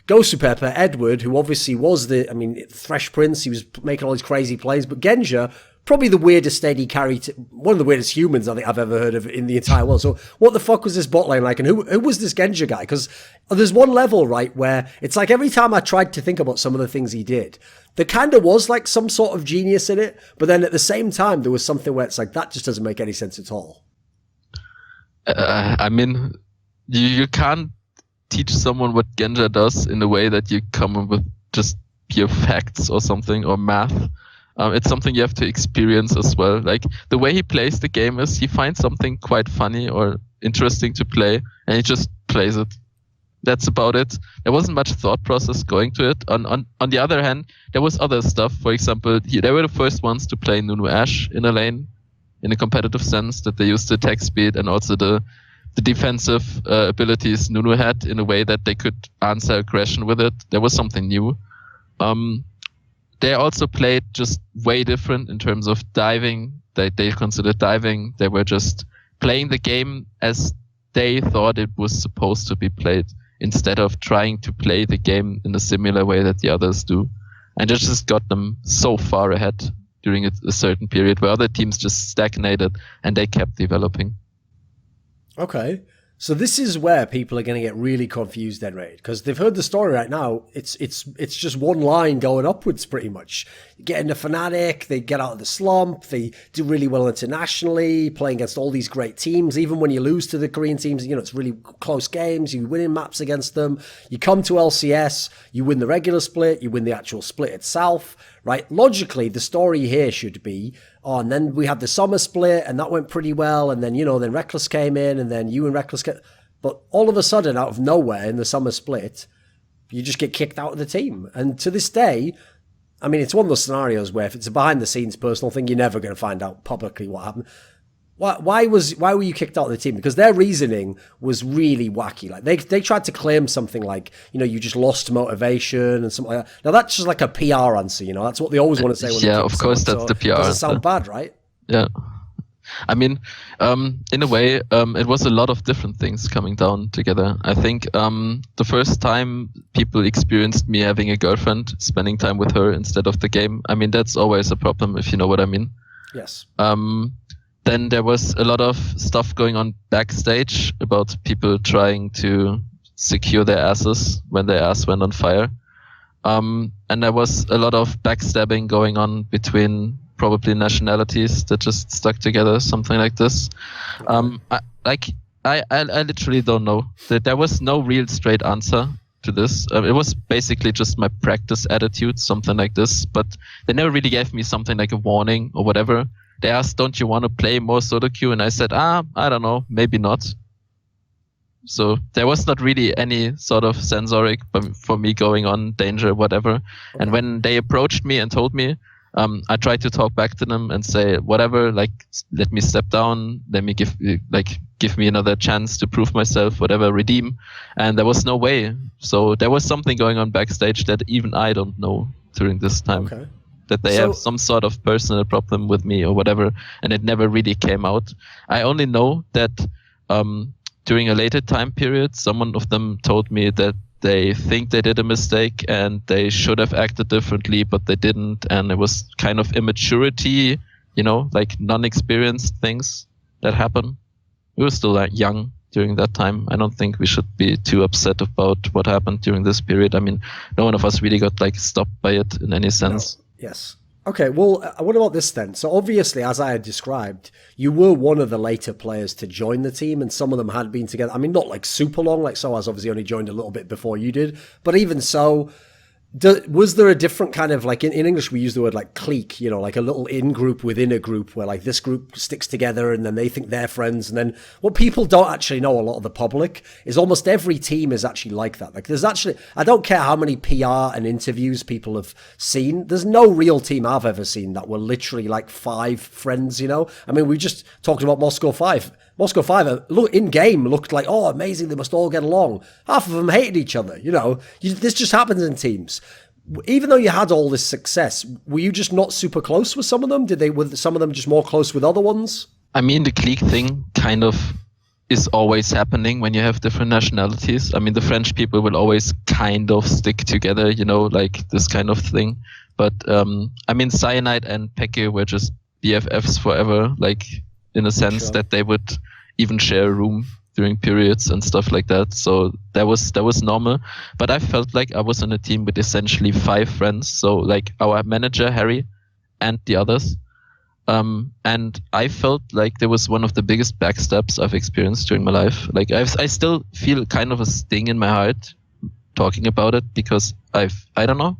Gosupepa, Edward, who obviously was Thresh Prince. He was making all these crazy plays, but Genja probably the weirdest AD carry, one of the weirdest humans I think I've ever heard of in the entire world. So what the fuck was this bot lane like, and who was this Genja guy? Because there's one level, right, where it's like every time I tried to think about some of the things he did, there kind of was like some sort of genius in it, but then at the same time there was something where it's like, that just doesn't make any sense at all. I mean, you can't teach someone what Genja does in a way that you come up with just pure facts or something, or math. It's something you have to experience as well. Like, the way he plays the game is he finds something quite funny or interesting to play, and he just plays it. That's about it. There wasn't much thought process going to it. On the other hand, there was other stuff. For example, they were the first ones to play Nunu Ashe in a lane, in a competitive sense, that they used the attack speed and also the defensive abilities Nunu had in a way that they could answer aggression with it. There was something new. They also played just way different in terms of diving. They considered diving. They were just playing the game as they thought it was supposed to be played, instead of trying to play the game in a similar way that the others do. And it just got them so far ahead during a certain period where other teams just stagnated and they kept developing. Okay. So this is where people are going to get really confused then, right? Because they've heard the story right now. It's just one line going upwards pretty much. Getting the FNATIC, they get out of the slump, they do really well internationally, playing against all these great teams. Even when you lose to the Korean teams, you know, it's really close games. You win in maps against them. You come to LCS, you win the regular split, you win the actual split itself, right? Logically, the story here should be, oh, and then we had the summer split, and that went pretty well, and then, you know, then Rekkles came in, and then you and Rekkles came. But all of a sudden, out of nowhere, in the summer split, you just get kicked out of the team. And to this day, I mean, it's one of those scenarios where if it's a behind-the-scenes personal thing, you're never going to find out publicly what happened. Why were you kicked out of the team? Because their reasoning was really wacky. Like they tried to claim something like, you know, you just lost motivation and something like that. Now that's just like a PR answer, you know. That's what they always want to say. When yeah, of course, that's the PR. It doesn't sound bad, right? Yeah. I mean, in a way, it was a lot of different things coming down together. I think the first time people experienced me having a girlfriend, spending time with her instead of the game, I mean, that's always a problem, if you know what I mean. Yes. Then there was a lot of stuff going on backstage about people trying to secure their asses when their ass went on fire. And there was a lot of backstabbing going on between probably nationalities that just stuck together, something like this. I literally don't know. There was no real straight answer to this. It was basically just my practice attitude, something like this. But they never really gave me something like a warning or whatever. They asked, don't you want to play more solo queue? And I said, I don't know, maybe not. So there was not really any sort of sensoric for me going on, danger, whatever. Okay. And when they approached me and told me, I tried to talk back to them and say, whatever, like, let me step down, let me give me another chance to prove myself, whatever, redeem. And there was no way. So there was something going on backstage that even I don't know during this time. Okay. That they have some sort of personal problem with me or whatever, and it never really came out. I only know that during a later time period, someone of them told me that they think they did a mistake and they should have acted differently, but they didn't, and it was kind of immaturity, you know, like non-experienced things that happen. We were still young during that time. I don't think we should be too upset about what happened during this period. I mean, no one of us really got like stopped by it in any sense. No. Yes. Okay, well, what about this then? So obviously, as I had described, you were one of the later players to join the team, and some of them had been together. I mean, not like super long, like Soaz obviously only joined a little bit before you did, but even so, was there a different kind of, like in English we use the word like clique, you know, like a little in-group within a group where like this group sticks together and then they think they're friends, and then what people don't actually know, a lot of the public, is almost every team is actually like that. Like there's actually, I don't care how many PR and interviews people have seen, there's no real team I've ever seen that were literally like 5 friends, you know? I mean, we just talked about Moscow 5. Moscow 5, look, in-game looked like, oh, amazing, they must all get along. Half of them hated each other, you know? This just happens in teams. Even though you had all this success, were you just not super close with some of them? Were some of them just more close with other ones? I mean, the clique thing kind of is always happening when you have different nationalities. I mean, the French people will always kind of stick together, you know, like this kind of thing. But, I mean, Cyanide and Peke were just BFFs forever, like in a sense that they would even share a room during periods and stuff like that. So that was normal. But I felt like I was on a team with essentially 5 friends. So like our manager, Harry, and the others. And I felt like there was one of the biggest backstabs I've experienced during my life. Like I still feel kind of a sting in my heart talking about it, because I don't know,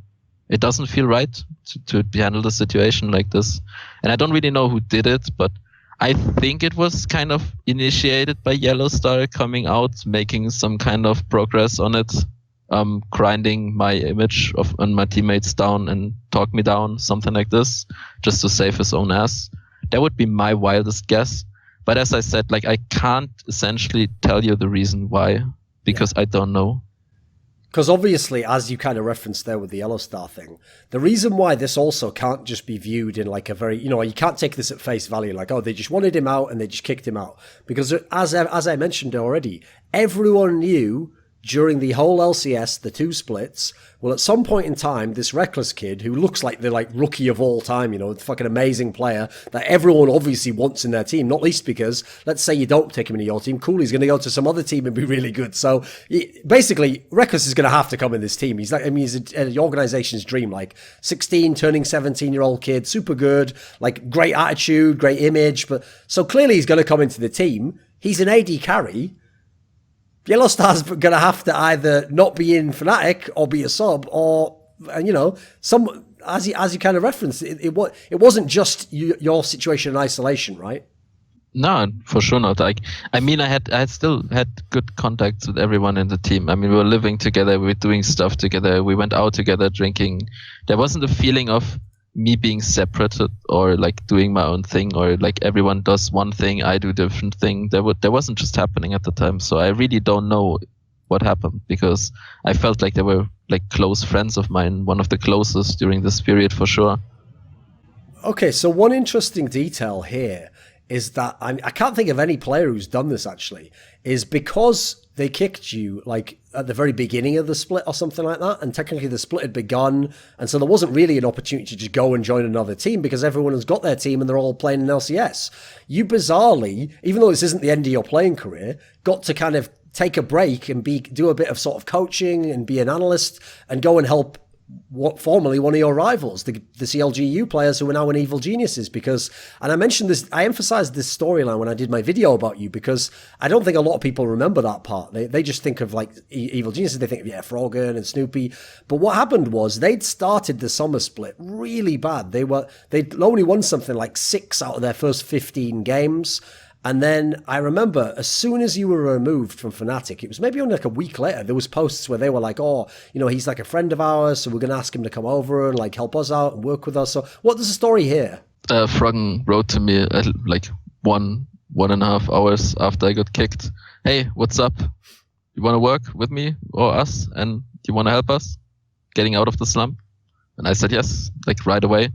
it doesn't feel right to handle the situation like this. And I don't really know who did it, but I think it was kind of initiated by YellOwStar coming out, making some kind of progress on it, grinding my image on my teammates down and talk me down, something like this, just to save his own ass. That would be my wildest guess. But as I said, like I can't essentially tell you the reason why, because I don't know. Because obviously, as you kind of referenced there with the YellOwStar thing, the reason why this also can't just be viewed in like a very, you can't take this at face value, like, oh, they just wanted him out and they just kicked him out. Because as I mentioned already, everyone knew during the whole LCS, the 2 splits, well, at some point in time, this Rekkles kid, who looks like the like rookie of all time, the fucking amazing player that everyone obviously wants in their team, not least because, let's say you don't take him into your team, cool, he's going to go to some other team and be really good. So basically, Rekkles is going to have to come in this team. He's like, he's the organization's dream, like 16, turning 17-year-old kid, super good, like great attitude, great image. But so clearly he's going to come into the team. He's an AD carry. YellOwStar's going to have to either not be in FNATIC or be a sub, or some as you kind of referenced, it wasn't just your situation in isolation, right? No, for sure not. Like, I mean, I had still had good contacts with everyone in the team. I mean, we were living together, we were doing stuff together, we went out together drinking. There wasn't a feeling of me being separated or like doing my own thing, or like everyone does one thing, I do different thing. There wasn't just happening at the time. So I really don't know what happened, because I felt like they were like close friends of mine, one of the closest during this period for sure. Okay, so one interesting detail here is that I can't think of any player who's done this actually, is because they kicked you like at the very beginning of the split or something like that, and technically the split had begun, and so there wasn't really an opportunity to just go and join another team because everyone has got their team and they're all playing in LCS. You bizarrely, even though this isn't the end of your playing career, got to kind of take a break and do a bit of sort of coaching and be an analyst and go and help formerly one of your rivals, the CLGU players who are now in Evil Geniuses. Because, and I mentioned this, I emphasized this storyline when I did my video about you, because I don't think a lot of people remember that part. They just think of like Evil Geniuses, they think of, Froggen and Snoopy. But what happened was they'd started the summer split really bad. They'd only won something like 6 out of their first 15 games. And then I remember as soon as you were removed from FNATIC, it was maybe only like a week later, there was posts where they were like, oh, he's like a friend of ours, so we're going to ask him to come over and like help us out and work with us. So what is the story here? Froggen wrote to me at like 1.5 hours after I got kicked. Hey, what's up? You want to work with me or us? And you want to help us getting out of the slump? And I said yes, like right away.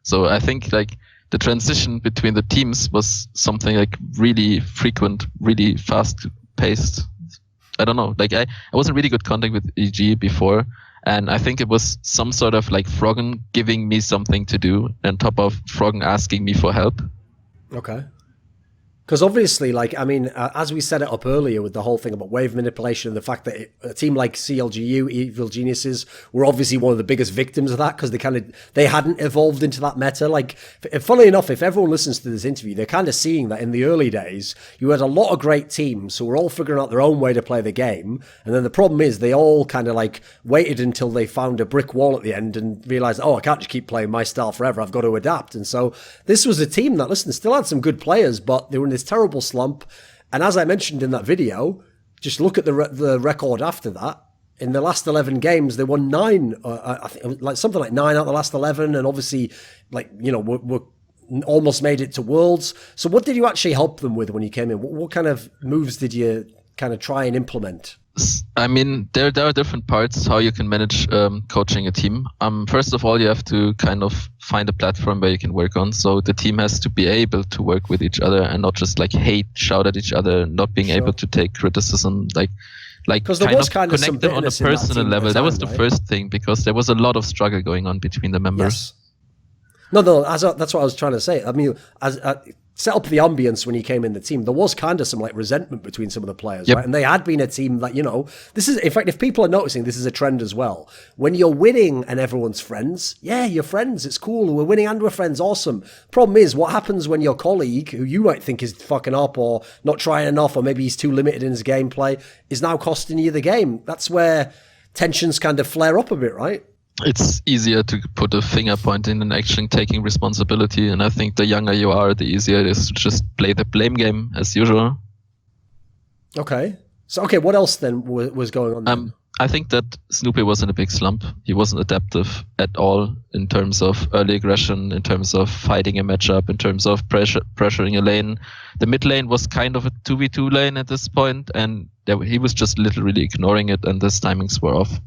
So I think like the transition between the teams was something like really frequent, really fast paced. I don't know, like I was in really good contact with EG before, and I think it was some sort of like Froggen giving me something to do on top of Froggen asking me for help. Okay. Because obviously, like, I mean, as we set it up earlier with the whole thing about wave manipulation and the fact that a team like CLGU, Evil Geniuses, were obviously one of the biggest victims of that because they hadn't evolved into that meta. Like, funnily enough, if everyone listens to this interview, they're kind of seeing that in the early days, you had a lot of great teams who were all figuring out their own way to play the game. And then the problem is they all kind of like waited until they found a brick wall at the end and realized, oh, I can't just keep playing my style forever. I've got to adapt. And so this was a team that, listen, still had some good players, but they were in this terrible slump. And as I mentioned in that video, just look at the record after that. In the last 11 games, they won 9, I think, like something like 9 out of the last 11, and obviously, like, we're almost made it to Worlds. So what did you actually help them with when you came in? What kind of moves did you kind of try and implement? I mean, there are different parts how you can manage coaching a team. First of all, you have to kind of find a platform where you can work on. So the team has to be able to work with each other and not just like shout at each other, not being able to take criticism, like kind of connect them on a personal level. That was the first thing, because there was a lot of struggle going on between the members. Yes. No, that's what I was trying to say. I mean, as set up the ambience when he came in the team, there was kind of some like resentment between some of the players, right? And they had been a team that, this is, in fact, if people are noticing, this is a trend as well. When you're winning and everyone's friends, yeah, you're friends, it's cool, we're winning and we're friends, awesome. Problem is, what happens when your colleague, who you might think is fucking up or not trying enough, or maybe he's too limited in his gameplay, is now costing you the game? That's where tensions kind of flare up a bit, right? It's easier to put a finger pointing than actually taking responsibility. And I think the younger you are, the easier it is to just play the blame game as usual. Okay. So, what else then was going on there? I think that Snoopy was in a big slump. He wasn't adaptive at all in terms of early aggression, in terms of fighting a matchup, in terms of pressuring a lane. The mid lane was kind of a 2v2 lane at this point, and he was just literally ignoring it, and his timings were off.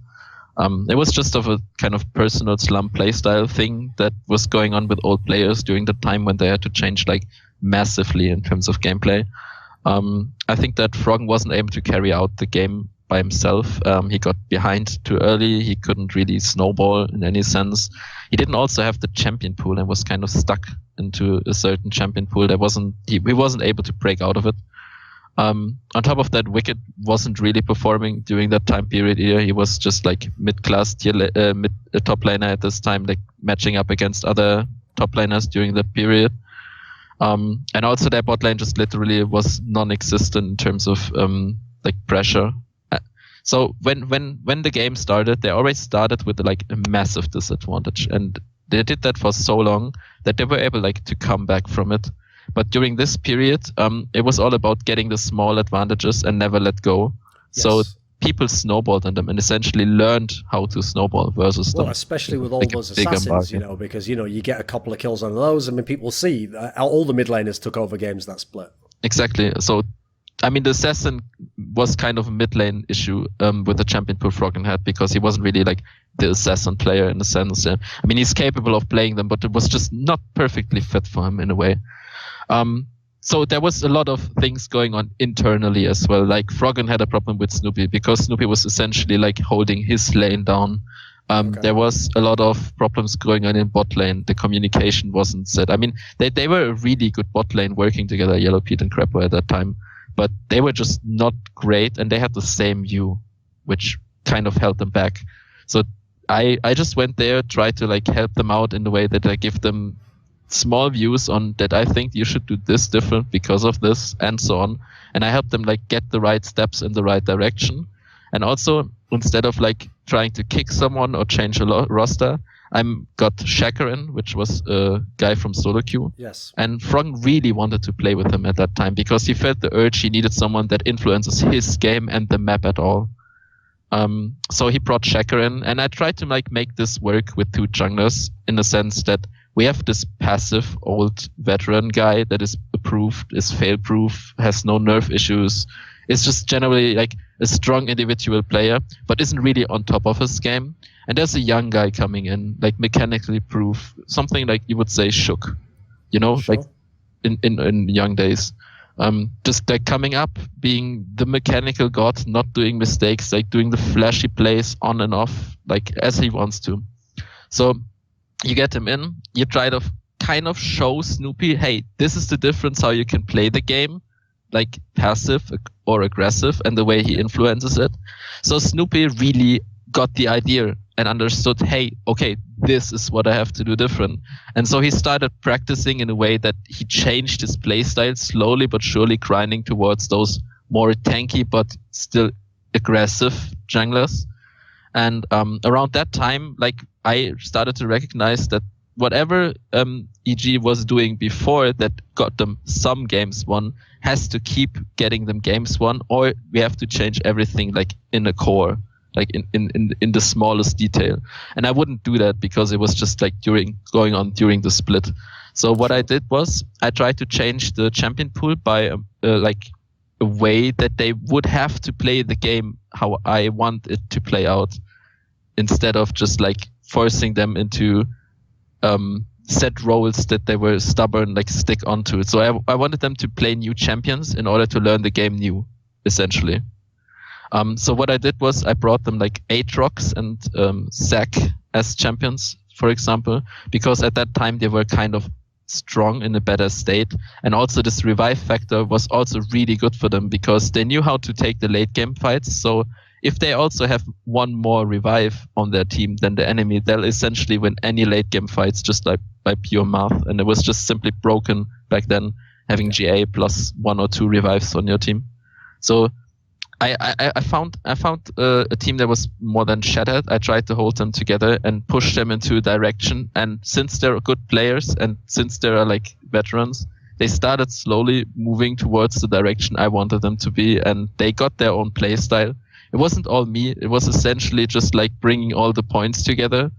It was just of a kind of personal slump playstyle thing that was going on with old players during the time when they had to change like massively in terms of gameplay. I think that Froggen wasn't able to carry out the game by himself. He got behind too early. He couldn't really snowball in any sense. He didn't also have the champion pool and was kind of stuck into a certain champion pool. He wasn't able to break out of it. On top of that, Wicked wasn't really performing during that time period either. He was just like mid-class top laner at this time, like matching up against other top laners during that period. And also their bot lane just literally was non-existent in terms of like pressure. So when the game started, they always started with like a massive disadvantage, and they did that for so long that they were able like to come back from it. But during this period, it was all about getting the small advantages and never let go. Yes. So people snowballed on them and essentially learned how to snowball versus them. Well, especially with all those assassins, because, you get a couple of kills on those. I mean, people see all the mid laners took over games that split. Exactly. So, I mean, the assassin was kind of a mid lane issue with the champion pool Froggen had, because he wasn't really like the assassin player in a sense. I mean, he's capable of playing them, but it was just not perfectly fit for him in a way. So there was a lot of things going on internally as well. Like Froggen had a problem with Snoopy because Snoopy was essentially like holding his lane down. There was a lot of problems going on in bot lane. The communication wasn't set. I mean, they were a really good bot lane working together, Yellow Pete and Crapper at that time, but they were just not great, and they had the same view, which kind of held them back. So I just went there, tried to like help them out in the way that I give them small views on that. I think you should do this different because of this, and so on. And I helped them like get the right steps in the right direction. And also, instead of like trying to kick someone or change a roster, I got Svenskeren, which was a guy from solo queue. Yes. And Froggen really wanted to play with him at that time because he felt the urge. He needed someone that influences his game and the map at all. So he brought Svenskeren, and I tried to like make this work with two junglers in the sense that we have this passive old veteran guy that is approved, is fail-proof, has no nerf issues, is just generally like a strong individual player, but isn't really on top of his game. And there's a young guy coming in, like mechanically proof, something like you would say Shook, sure. Like in young days. Just like coming up, being the mechanical god, not doing mistakes, like doing the flashy plays on and off, like as he wants to. So you get him in, you try to kind of show Snoopy, hey, this is the difference how you can play the game, like passive or aggressive, and the way he influences it. So Snoopy really got the idea and understood, hey, okay, this is what I have to do different. And so he started practicing in a way that he changed his playstyle slowly but surely, grinding towards those more tanky but still aggressive junglers. And around that time, like, I started to recognize that whatever EG was doing before that got them some games won has to keep getting them games won, or we have to change everything like in the core, like in the smallest detail. And I wouldn't do that because it was just like going on during the split. So what I did was I tried to change the champion pool by like a way that they would have to play the game how I want it to play out, instead of just like forcing them into set roles that they were stubborn, like stick onto it. So I wanted them to play new champions in order to learn the game new, essentially. So what I did was I brought them like Aatrox and Zac as champions for example, because at that time they were kind of strong in a better state. And also this revive factor was also really good for them because they knew how to take the late game fights. So if they also have one more revive on their team than the enemy, they'll essentially win any late game fights just like by pure math. And it was just simply broken back then, having GA plus 1 or 2 revives on your team. So I found a team that was more than shattered. I tried to hold them together and push them into a direction. And since they're good players and since they're like veterans, they started slowly moving towards the direction I wanted them to be. And they got their own play style. It wasn't all me. It was essentially just like bringing all the points together.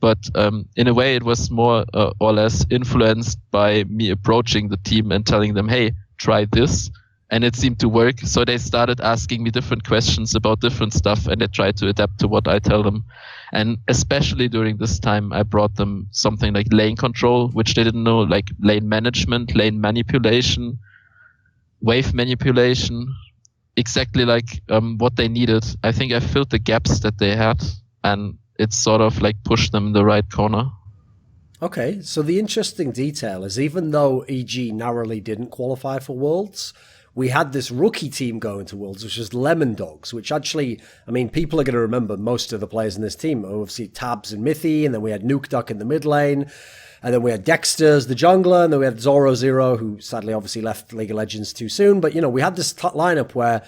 But in a way, it was more or less influenced by me approaching the team and telling them, hey, try this. And it seemed to work. So they started asking me different questions about different stuff, and they tried to adapt to what I tell them. And especially during this time, I brought them something like lane control, which they didn't know, like lane management, lane manipulation, wave manipulation, exactly like what they needed. I think I filled the gaps that they had, and it sort of like pushed them in the right corner. Okay, so the interesting detail is even though EG narrowly didn't qualify for Worlds, we had this rookie team going to Worlds, which was Lemondogs, which actually, I mean, people are going to remember most of the players in this team. Obviously, Tabs and Mithy, and then we had Nuke Duck in the mid lane, and then we had Dexter's the jungler, and then we had Zoro Zero, who sadly obviously left League of Legends too soon. But, you know, we had this lineup where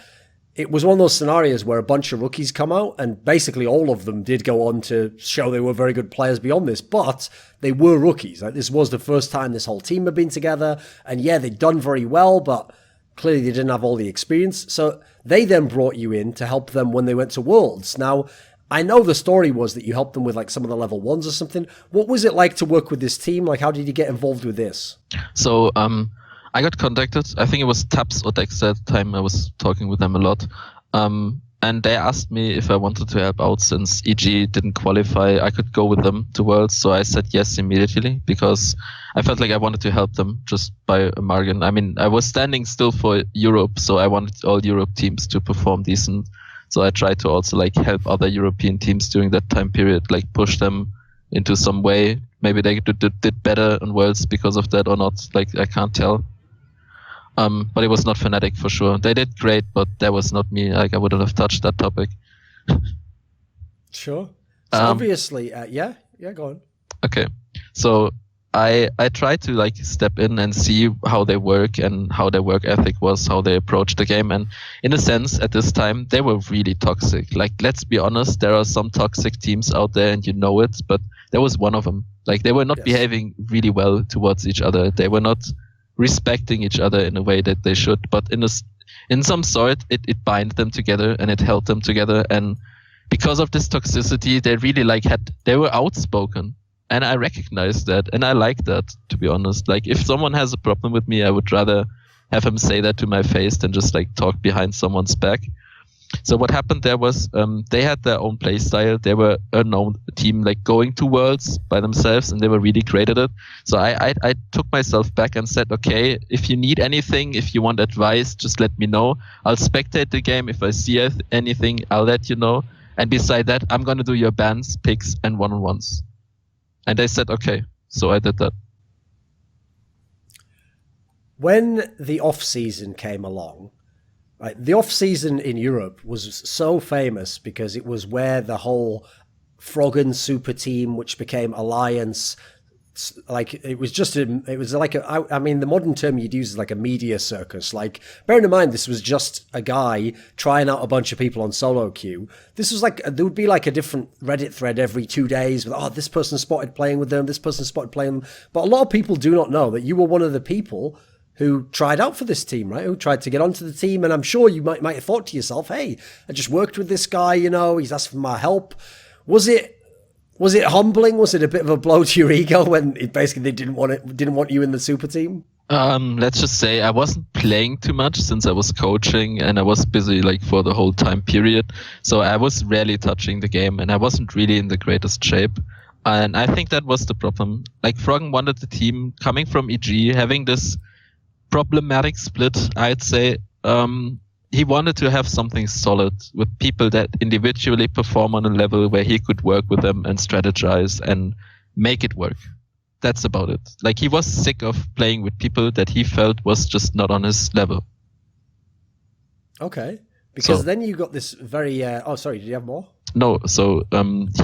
it was one of those scenarios where a bunch of rookies come out, and basically all of them did go on to show they were very good players beyond this, but they were rookies. Like, this was the first time this whole team had been together, and yeah, they'd done very well, but clearly they didn't have all the experience. So they then brought you in to help them when they went to Worlds. Now, I know the story was that you helped them with like some of the level 1s or something. What was it like to work with this team? Like, how did you get involved with this? So, I got contacted. I think it was Tabs or Dexter at the time. I was talking with them a lot. And they asked me if I wanted to help out since EG didn't qualify. I could go with them to Worlds. So I said yes immediately because I felt like I wanted to help them just by a margin. I mean, I was standing still for Europe, so I wanted all Europe teams to perform decent. So I tried to also like help other European teams during that time period, like push them into some way. Maybe they did better on Worlds because of that or not. Like, I can't tell. But it was not FNATIC for sure. They did great, but that was not me. Like, I wouldn't have touched that topic. Sure. So obviously, yeah, go on. Okay. So I tried to like step in and see how they work and how their work ethic was, how they approach the game. And in a sense, at this time, they were really toxic. Like, let's be honest, there are some toxic teams out there and you know it, but there was one of them. Like, they were not behaving really well towards each other. They were not respecting each other in a way that they should, but in some sort it bind them together and it held them together. And because of this toxicity, they really they were outspoken, and I recognized that, and I like that, to be honest. Like, if someone has a problem with me, I would rather have him say that to my face than just like talk behind someone's back. So what happened there was they had their own play style. They were a known team, like going to Worlds by themselves, and they were really great at it. So I took myself back and said, okay, if you need anything, if you want advice, just let me know. I'll spectate the game. If I see anything, I'll let you know. And beside that, I'm going to do your bans, picks, and one-on-ones. And they said, okay. So I did that. When the off-season came along, right, the off-season in Europe was so famous because it was where the whole Froggen super team, which became Alliance, like it was like I mean, the modern term you'd use is like a media circus. Like, bearing in mind this was just a guy trying out a bunch of people on solo queue. This was like, there would be like a different Reddit thread every 2 days with, oh, this person spotted playing with them, this person spotted playing with them. But a lot of people do not know that you were one of the people who tried out for this team, right? Who tried to get onto the team. And I'm sure you might have thought to yourself, hey, I just worked with this guy, you know, he's asked for my help. Was it humbling? Was it a bit of a blow to your ego when they didn't want you in the super team? Let's just say I wasn't playing too much since I was coaching and I was busy like for the whole time period. So I was rarely touching the game and I wasn't really in the greatest shape. And I think that was the problem. Like, Froggen wanted the team coming from EG, having this problematic split, I'd say. He wanted to have something solid with people that individually perform on a level where he could work with them and strategize and make it work. That's about it. Like, he was sick of playing with people that he felt was just not on his level. Okay. Because then you got this very... sorry, did you have more? No, so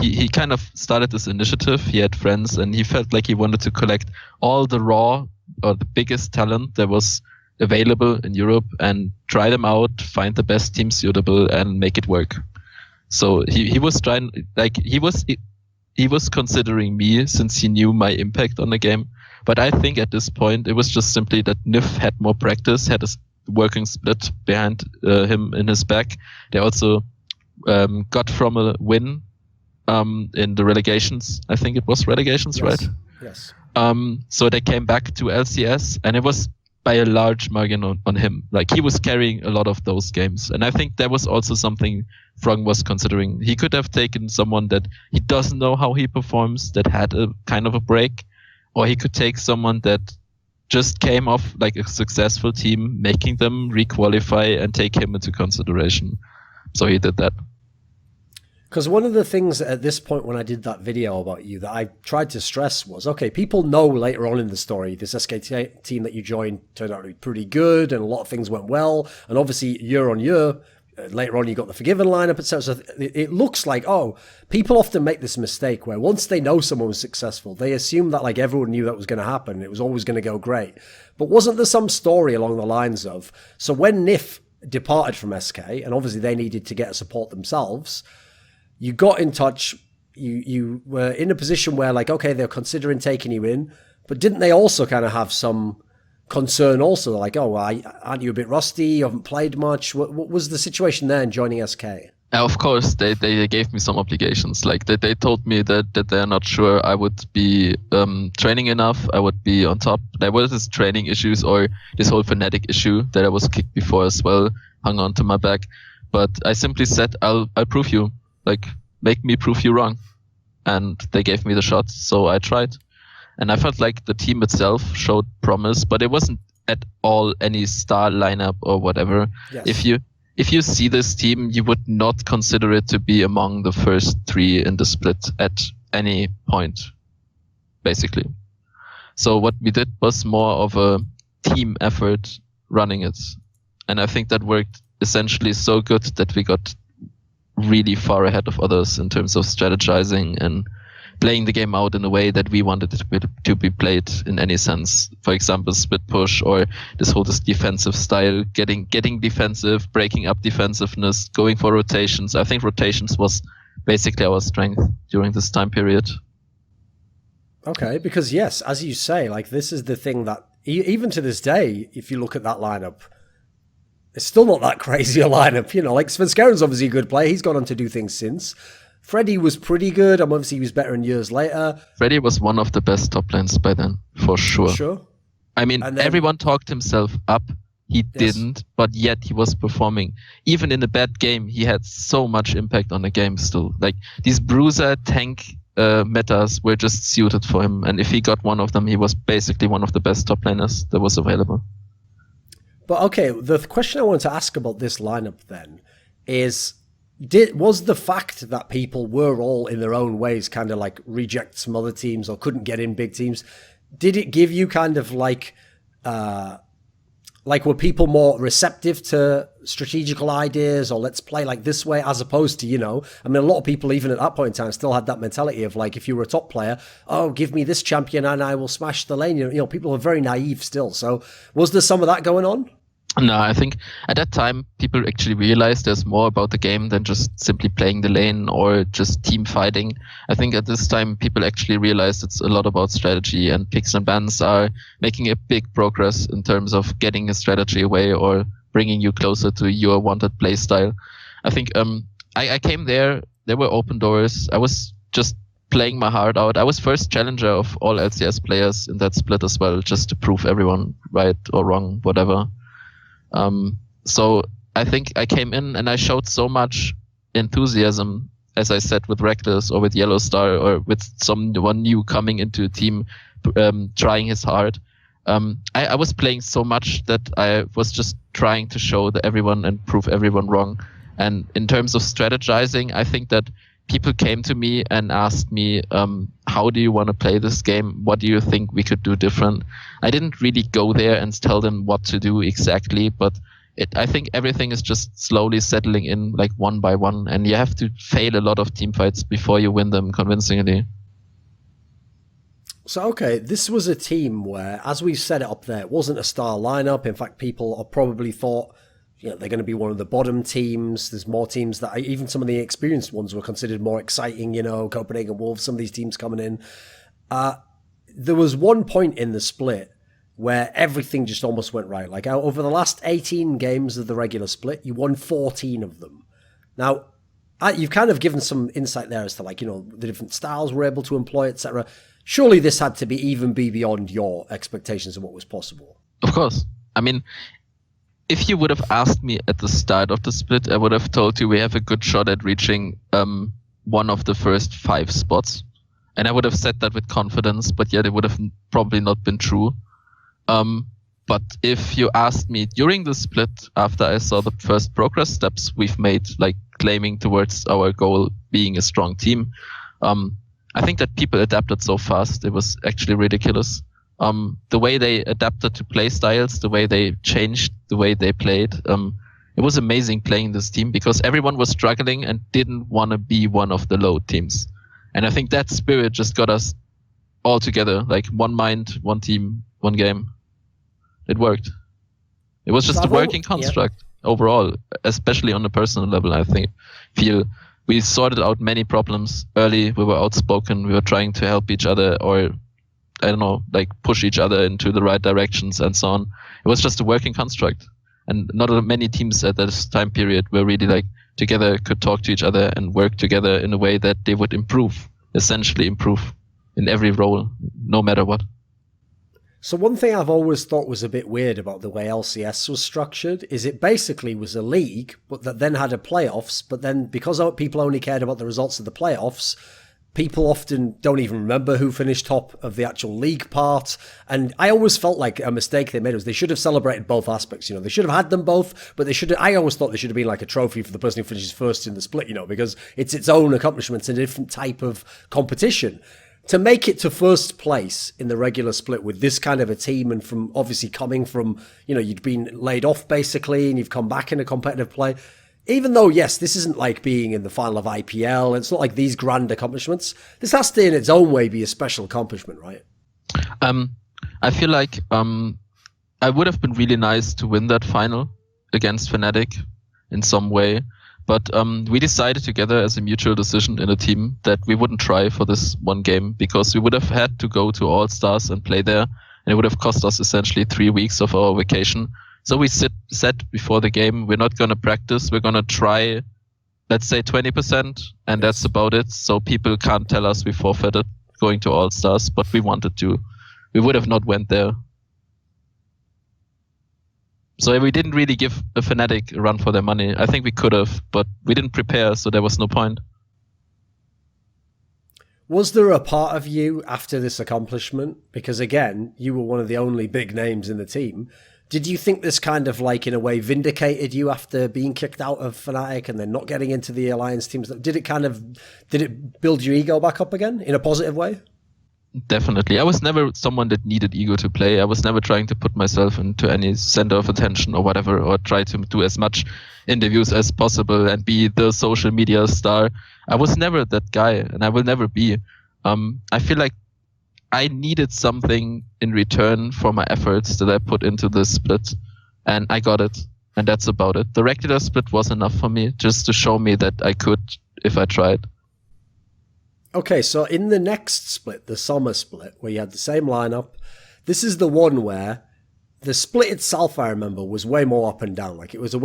he kind of started this initiative. He had friends, and he felt like he wanted to collect all the raw or the biggest talent that was available in Europe and try them out, find the best team suitable, and make it work. So he was trying, like, he was considering me since he knew my impact on the game. But I think at this point it was just simply that NIF had more practice, had a working split behind him in his back. They also got from a win in the relegations. I think it was relegations, yes. right? Yes. So they came back to LCS, and it was by a large margin on him. Like, he was carrying a lot of those games. And I think that was also something Froggen was considering. He could have taken someone that he doesn't know how he performs, that had a kind of a break, or he could take someone that just came off like a successful team, making them requalify and take him into consideration. So he did that. Because one of the things at this point when I did that video about you that I tried to stress was, okay, people know later on in the story, this SK team that you joined turned out to be pretty good and a lot of things went well. And obviously year on year, later on you got the Forgiven lineup, etc. So it looks like, people often make this mistake where once they know someone was successful, they assume that like everyone knew that was going to happen. It was always going to go great. But wasn't there some story along the lines of, so when NIF departed from SK, and obviously they needed to get a support themselves, you got in touch, you were in a position where like, okay, they're considering taking you in, but didn't they also kind of have some concern also? Like, aren't you a bit rusty? You haven't played much. What was the situation there in joining SK? Of course, they gave me some obligations. Like, they told me that they're not sure I would be training enough, I would be on top. There was this training issues or this whole FNATIC issue that I was kicked before as well, hung on to my back. But I simply said, I'll prove you. Like, make me prove you wrong. And they gave me the shot, so I tried. And I felt like the team itself showed promise, but it wasn't at all any star lineup or whatever. Yes. If you see this team, you would not consider it to be among the first three in the split at any point, basically. So what we did was more of a team effort running it. And I think that worked essentially so good that we got really far ahead of others in terms of strategizing and playing the game out in a way that we wanted it to be played in any sense. For example, split push or this defensive style, getting defensive, breaking up defensiveness, going for rotations. I think rotations was basically our strength during this time period. Okay, because yes, as you say, like this is the thing that even to this day, if you look at that lineup, it's still not that crazy a lineup, like Svenskeren's obviously a good player. He's gone on to do things since. Freddy was pretty good. Obviously he was better in years later. Freddy was one of the best top lanes by then, for sure. Sure. I mean, everyone talked himself up. He didn't, but yet he was performing. Even in a bad game, he had so much impact on the game still. Like, these bruiser tank metas were just suited for him. And if he got one of them, he was basically one of the best top laners that was available. But okay, the question I wanted to ask about this lineup then is, was the fact that people were all in their own ways kind of like reject some other teams or couldn't get in big teams, did it give you kind of like were people more receptive to strategical ideas or let's play like this way as opposed to, I mean, a lot of people even at that point in time still had that mentality of like, if you were a top player, give me this champion and I will smash the lane. People are very naive still. So was there some of that going on? No, I think at that time, people actually realized there's more about the game than just simply playing the lane or just team fighting. I think at this time, people actually realized it's a lot about strategy, and picks and bans are making a big progress in terms of getting a strategy away or bringing you closer to your wanted play style. I think I came there were open doors. I was just playing my heart out. I was first challenger of all LCS players in that split as well, just to prove everyone right or wrong, whatever. So I think I came in and I showed so much enthusiasm, as I said, with Rekkles or with YellOwStar or with someone new coming into a team, trying his heart. I was playing so much that I was just trying to show everyone and prove everyone wrong. And in terms of strategizing, I think that people came to me and asked me, how do you want to play this game? What do you think we could do different? I didn't really go there and tell them what to do exactly, but I think everything is just slowly settling in, like one by one, and you have to fail a lot of team fights before you win them convincingly. So, okay, this was a team where, as we set it up there, it wasn't a star lineup. In fact, people probably thought, they're going to be one of the bottom teams. There's more teams that, even some of the experienced ones were considered more exciting, Copenhagen Wolves, some of these teams coming in. There was one point in the split where everything just almost went right. Like, over the last 18 games of the regular split, you won 14 of them. Now, you've kind of given some insight there as to, the different styles we're able to employ, etc. Surely this had to be beyond your expectations of what was possible. Of course. I mean, if you would have asked me at the start of the split, I would have told you we have a good shot at reaching one of the first 5 spots. And I would have said that with confidence, but yet it would have probably not been true. But if you asked me during the split, after I saw the first progress steps we've made, like claiming towards our goal being a strong team, I think that people adapted so fast. It was actually ridiculous. The way they adapted to play styles, the way they changed the way they played. It was amazing playing this team because everyone was struggling and didn't want to be one of the low teams. And I think that spirit just got us all together, like one mind, one team, one game. It worked. It was just a working construct overall, especially on a personal level, I feel. We sorted out many problems early. We were outspoken. We were trying to help each other or, I don't know, like push each other into the right directions and so on. It was just a working construct. And not many teams at this time period were really like together, could talk to each other and work together in a way that they would essentially improve in every role, no matter what. So one thing I've always thought was a bit weird about the way LCS was structured is it basically was a league, but that then had a playoffs. But then because people only cared about the results of the playoffs, people often don't even remember who finished top of the actual league part. And I always felt like a mistake they made was they should have celebrated both aspects. They should have had them both, but I always thought they should have been like a trophy for the person who finishes first in the split, because it's its own accomplishments and a different type of competition. To make it to first place in the regular split with this kind of a team and from obviously coming from, you'd been laid off basically and you've come back in a competitive play. Even though, yes, this isn't like being in the final of IPL. It's not like these grand accomplishments. This has to, in its own way, be a special accomplishment, right? I feel like I would have been really nice to win that final against FNATIC in some way. But we decided together as a mutual decision in a team that we wouldn't try for this one game because we would have had to go to All Stars and play there. And it would have cost us essentially 3 weeks of our vacation. So we said before the game, we're not going to practice. We're going to try, let's say 20%. And that's about it. So people can't tell us we forfeited going to All Stars, but we wanted to. We would have not went there. So we didn't really give a FNATIC a run for their money. I think we could have, but we didn't prepare, so there was no point. Was there a part of you after this accomplishment? Because again, you were one of the only big names in the team. Did you think this kind of like in a way vindicated you after being kicked out of FNATIC and then not getting into the Alliance teams? Did it build your ego back up again in a positive way? Definitely. I was never someone that needed ego to play. I was never trying to put myself into any center of attention or whatever, or try to do as much interviews as possible and be the social media star. I was never that guy, and I will never be. I feel like I needed something in return for my efforts that I put into this split, and I got it, and that's about it. The regular split was enough for me, just to show me that I could if I tried. Okay, so in the next split, the summer split, where you had the same lineup, this is the one where the split itself, I remember, was way more up and down. Like it was some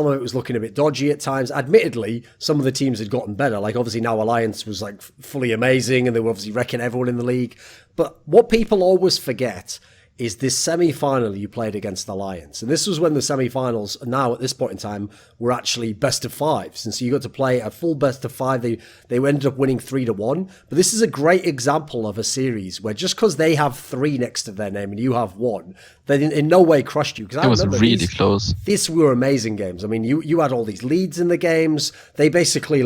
of it was looking a bit dodgy at times. Admittedly, some of the teams had gotten better. Like obviously now Alliance was like fully amazing and they were obviously wrecking everyone in the league. But what people always forget is this semi-final you played against Alliance. And this was when the semi-finals, now at this point in time, were actually best of fives. And so you got to play a full best of five. They ended up winning 3-1. But this is a great example of a series where just because they have 3 next to their name and you have 1, they in no way crushed you. It was really close. These were amazing games. I mean, you had all these leads in the games. They basically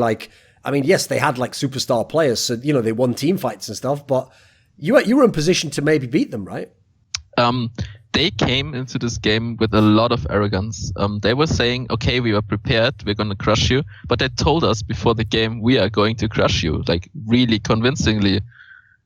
I mean, yes, they had like superstar players, so they won team fights and stuff. But you were in position to maybe beat them, right? They came into this game with a lot of arrogance. They were saying, okay, we were prepared, we're going to crush you. But they told us before the game, we are going to crush you, like really convincingly.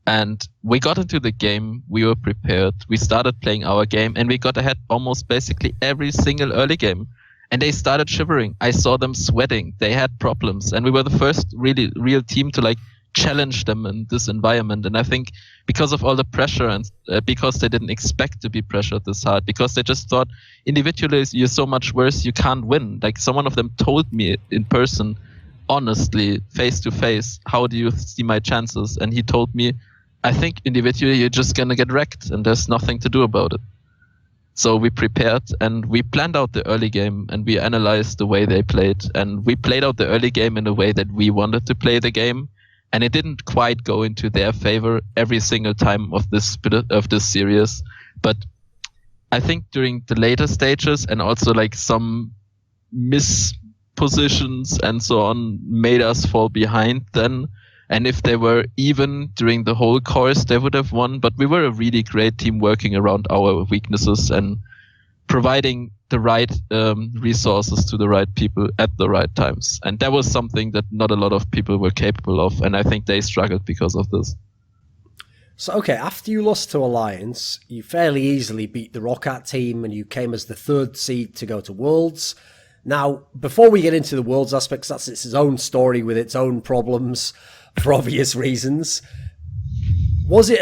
And we got into the game, we were prepared, we started playing our game, and we got ahead almost basically every single early game. And they started shivering. I saw them sweating. They had problems. And we were the first really real team to like challenge them in this environment. And I think because of all the pressure and because they didn't expect to be pressured this hard, because they just thought individually you're so much worse, you can't win. Like some of them told me in person, honestly, face to face, how do you see my chances? And he told me, I think individually you're just going to get wrecked and there's nothing to do about it. So we prepared and we planned out the early game and we analyzed the way they played. And we played out the early game in a way that we wanted to play the game. And it didn't quite go into their favor every single time of this series. But I think during the later stages and also like some mispositions and so on made us fall behind then. And if they were even during the whole course, they would have won. But we were a really great team working around our weaknesses and providing the right resources to the right people at the right times. And that was something that not a lot of people were capable of. And I think they struggled because of this. So, okay, after you lost to Alliance, you fairly easily beat the Roccat team and you came as the 3rd seed to go to Worlds. Now, before we get into the Worlds aspects, that's its own story with its own problems for obvious reasons. Was it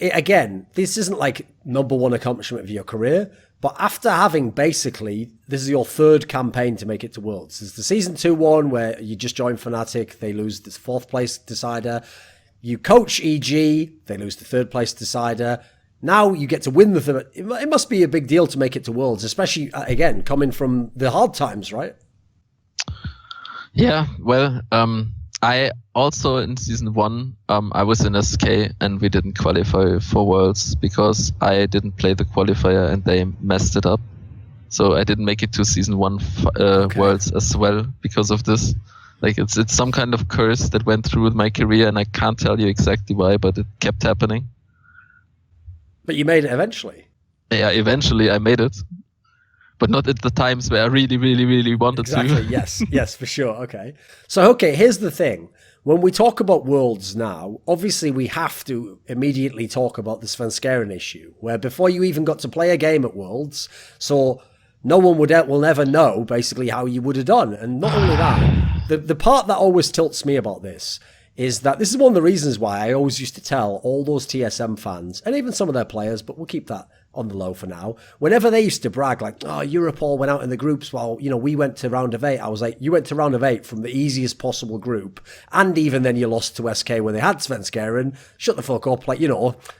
again, this isn't like #1 accomplishment of your career, but after having basically, this is your 3rd campaign to make it to Worlds. There's the Season 2 one where you just join FNATIC, they lose the 4th place decider. You coach EG, they lose the 3rd place decider. Now you get to win the third. It must be a big deal to make it to Worlds, especially, again, coming from the hard times, right? Yeah, well, I also in Season 1, I was in SK and we didn't qualify for Worlds because I didn't play the qualifier and they messed it up. So I didn't make it to Season 1 Worlds as well because of this. Like it's some kind of curse that went through with my career and I can't tell you exactly why, but it kept happening. But you made it eventually. Yeah, eventually I made it. But not at the times where I really, really, really wanted to. Exactly, yes, for sure. Okay. So, okay, here's the thing. When we talk about Worlds now, obviously we have to immediately talk about the Svenskeren issue, where before you even got to play a game at Worlds, so no one will never know basically how you would have done. And not only that, the part that always tilts me about this is that this is one of the reasons why I always used to tell all those TSM fans, and even some of their players, but we'll keep that on the low for now, whenever they used to brag like, oh, Europol went out in the groups while, we went to round of 8, I was like, you went to round of 8 from the easiest possible group, and even then you lost to SK when they had Svenskeren. Shut the fuck up, like,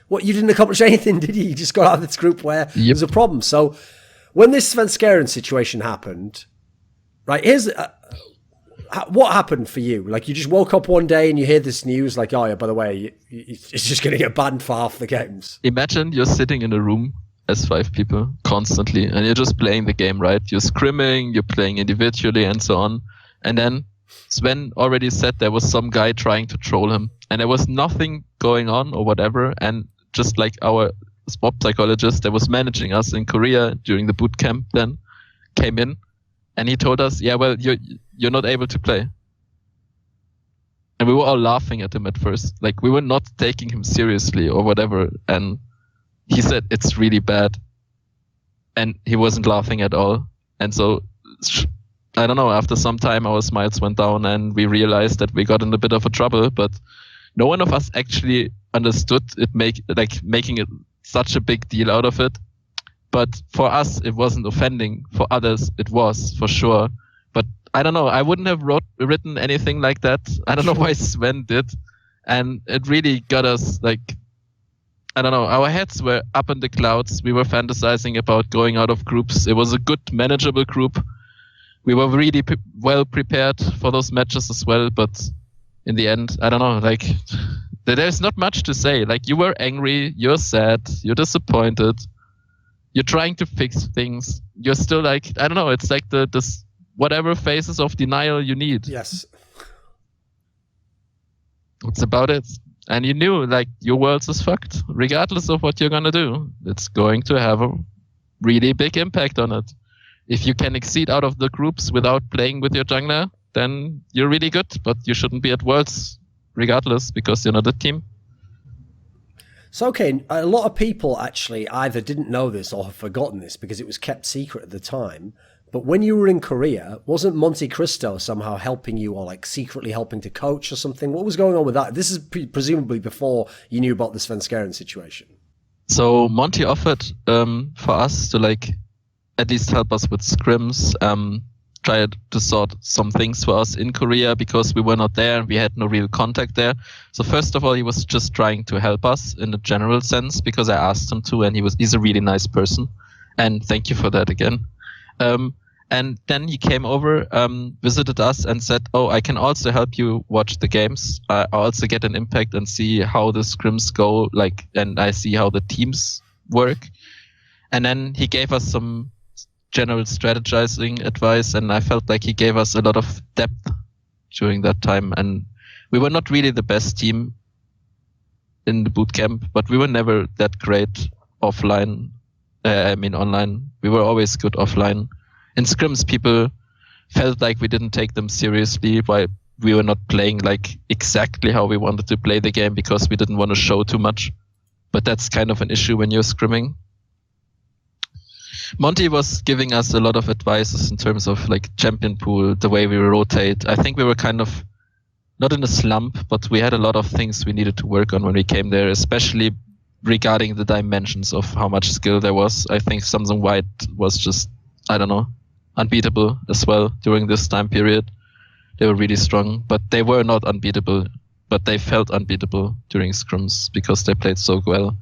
what, you didn't accomplish anything, did you? You just got out of this group where there's a problem. So when this Svenskeren situation happened, right, here's... what happened for you? Like, you just woke up one day and you hear this news, like, oh yeah, by the way, it's just going to get banned for half the games. Imagine you're sitting in a room as 5 people constantly, and you're just playing the game, right? You're scrimming, you're playing individually, and so on. And then Sven already said there was some guy trying to troll him, and there was nothing going on or whatever. And just like our sport psychologist that was managing us in Korea during the boot camp then came in, and he told us, yeah, well, you're not able to play. And we were all laughing at him at first. Like, we were not taking him seriously or whatever. And he said, it's really bad. And he wasn't laughing at all. And so, I don't know, after some time, our smiles went down and we realized that we got in a bit of a trouble. But no one of us actually understood it making it such a big deal out of it. But for us, it wasn't offending. For others, it was, for sure. But I don't know. I wouldn't have written anything like that. I don't know why Sven did. And it really got us, like, I don't know. Our heads were up in the clouds. We were fantasizing about going out of groups. It was a good, manageable group. We were really well prepared for those matches as well. But in the end, I don't know. Like, there's not much to say. Like, you were angry. You're sad. You're disappointed. You're trying to fix things. You're still like, I don't know, it's like this whatever phases of denial you need. Yes. That's about it. And you knew, like, your world is fucked. Regardless of what you're gonna do, it's going to have a really big impact on it. If you can exceed out of the groups without playing with your jungler, then you're really good, but you shouldn't be at Worlds regardless because you're not a team. So, okay, a lot of people actually either didn't know this or have forgotten this because it was kept secret at the time. But when you were in Korea, wasn't MonteCristo somehow helping you or like secretly helping to coach or something? What was going on with that? This is presumably before you knew about the Svenskeren situation. So Monty offered for us to like at least help us with scrims, try to sort some things for us in Korea because we were not there and we had no real contact there. So first of all, he was just trying to help us in a general sense because I asked him to, and he's a really nice person. And thank you for that again. And then he came over, visited us and said, oh, I can also help you watch the games. I also get an impact and see how the scrims go, like, and I see how the teams work. And then he gave us some general strategizing advice, and I felt like he gave us a lot of depth during that time. And we were not really the best team in the boot camp, but we were never that great offline. Online. We were always good offline. In scrims, people felt like we didn't take them seriously, while we were not playing like exactly how we wanted to play the game because we didn't want to show too much. But that's kind of an issue when you're scrimming. Monty was giving us a lot of advices in terms of like champion pool, the way we rotate. I think we were kind of not in a slump, but we had a lot of things we needed to work on when we came there, especially regarding the dimensions of how much skill there was. I think Samsung White was just, I don't know, unbeatable as well during this time period. They were really strong, but they were not unbeatable, but they felt unbeatable during scrims because they played so well.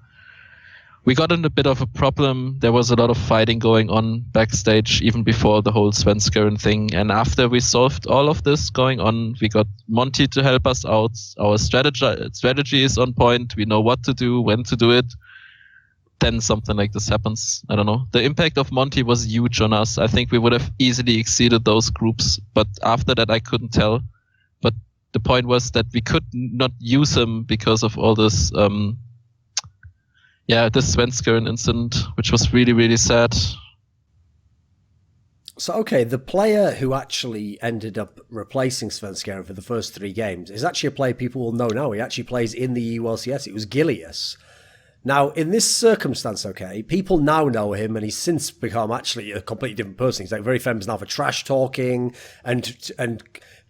We got in a bit of a problem. There was a lot of fighting going on backstage, even before the whole Svenskeren thing. And after we solved all of this going on, we got Monty to help us out. Our strategy is on point. We know what to do, when to do it. Then something like this happens. I don't know. The impact of Monty was huge on us. I think we would have easily exceeded those groups. But after that, I couldn't tell. But the point was that we could not use him because of all this... this Svenskeren incident, which was really, really sad. So, okay, the player who actually ended up replacing Svenskeren for the first 3 games is actually a player people will know now. He actually plays in the EU LCS. It was Gilius. Now, in this circumstance, okay, people now know him, and he's since become actually a completely different person. He's like very famous now for trash talking and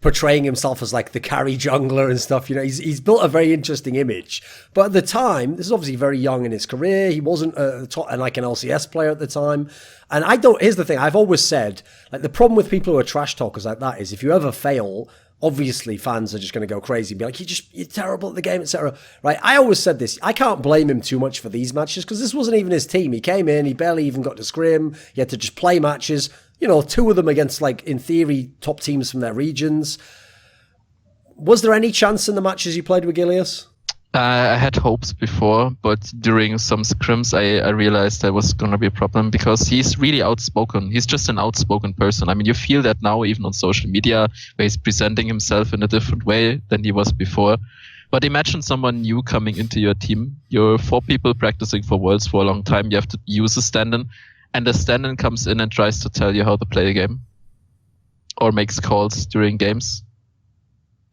portraying himself as like the carry jungler and stuff. You know, he's built a very interesting image. But at the time, this is obviously very young in his career. He wasn't an LCS player at the time. And here's the thing, I've always said, like, the problem with people who are trash talkers like that is if you ever fail, obviously fans are just going to go crazy and be like, you're terrible at the game, etc. Right? I always said this, I can't blame him too much for these matches because this wasn't even his team. He came in, he barely even got to scrim. He had to just play matches. 2 of them against, like, in theory, top teams from their regions. Was there any chance in the matches you played with Gilius? I had hopes before, but during some scrims, I realized there was going to be a problem because he's really outspoken. He's just an outspoken person. I mean, you feel that now even on social media, where he's presenting himself in a different way than he was before. But imagine someone new coming into your team. You're 4 people practicing for Worlds for a long time. You have to use a stand-in. And the stand-in comes in and tries to tell you how to play a game or makes calls during games.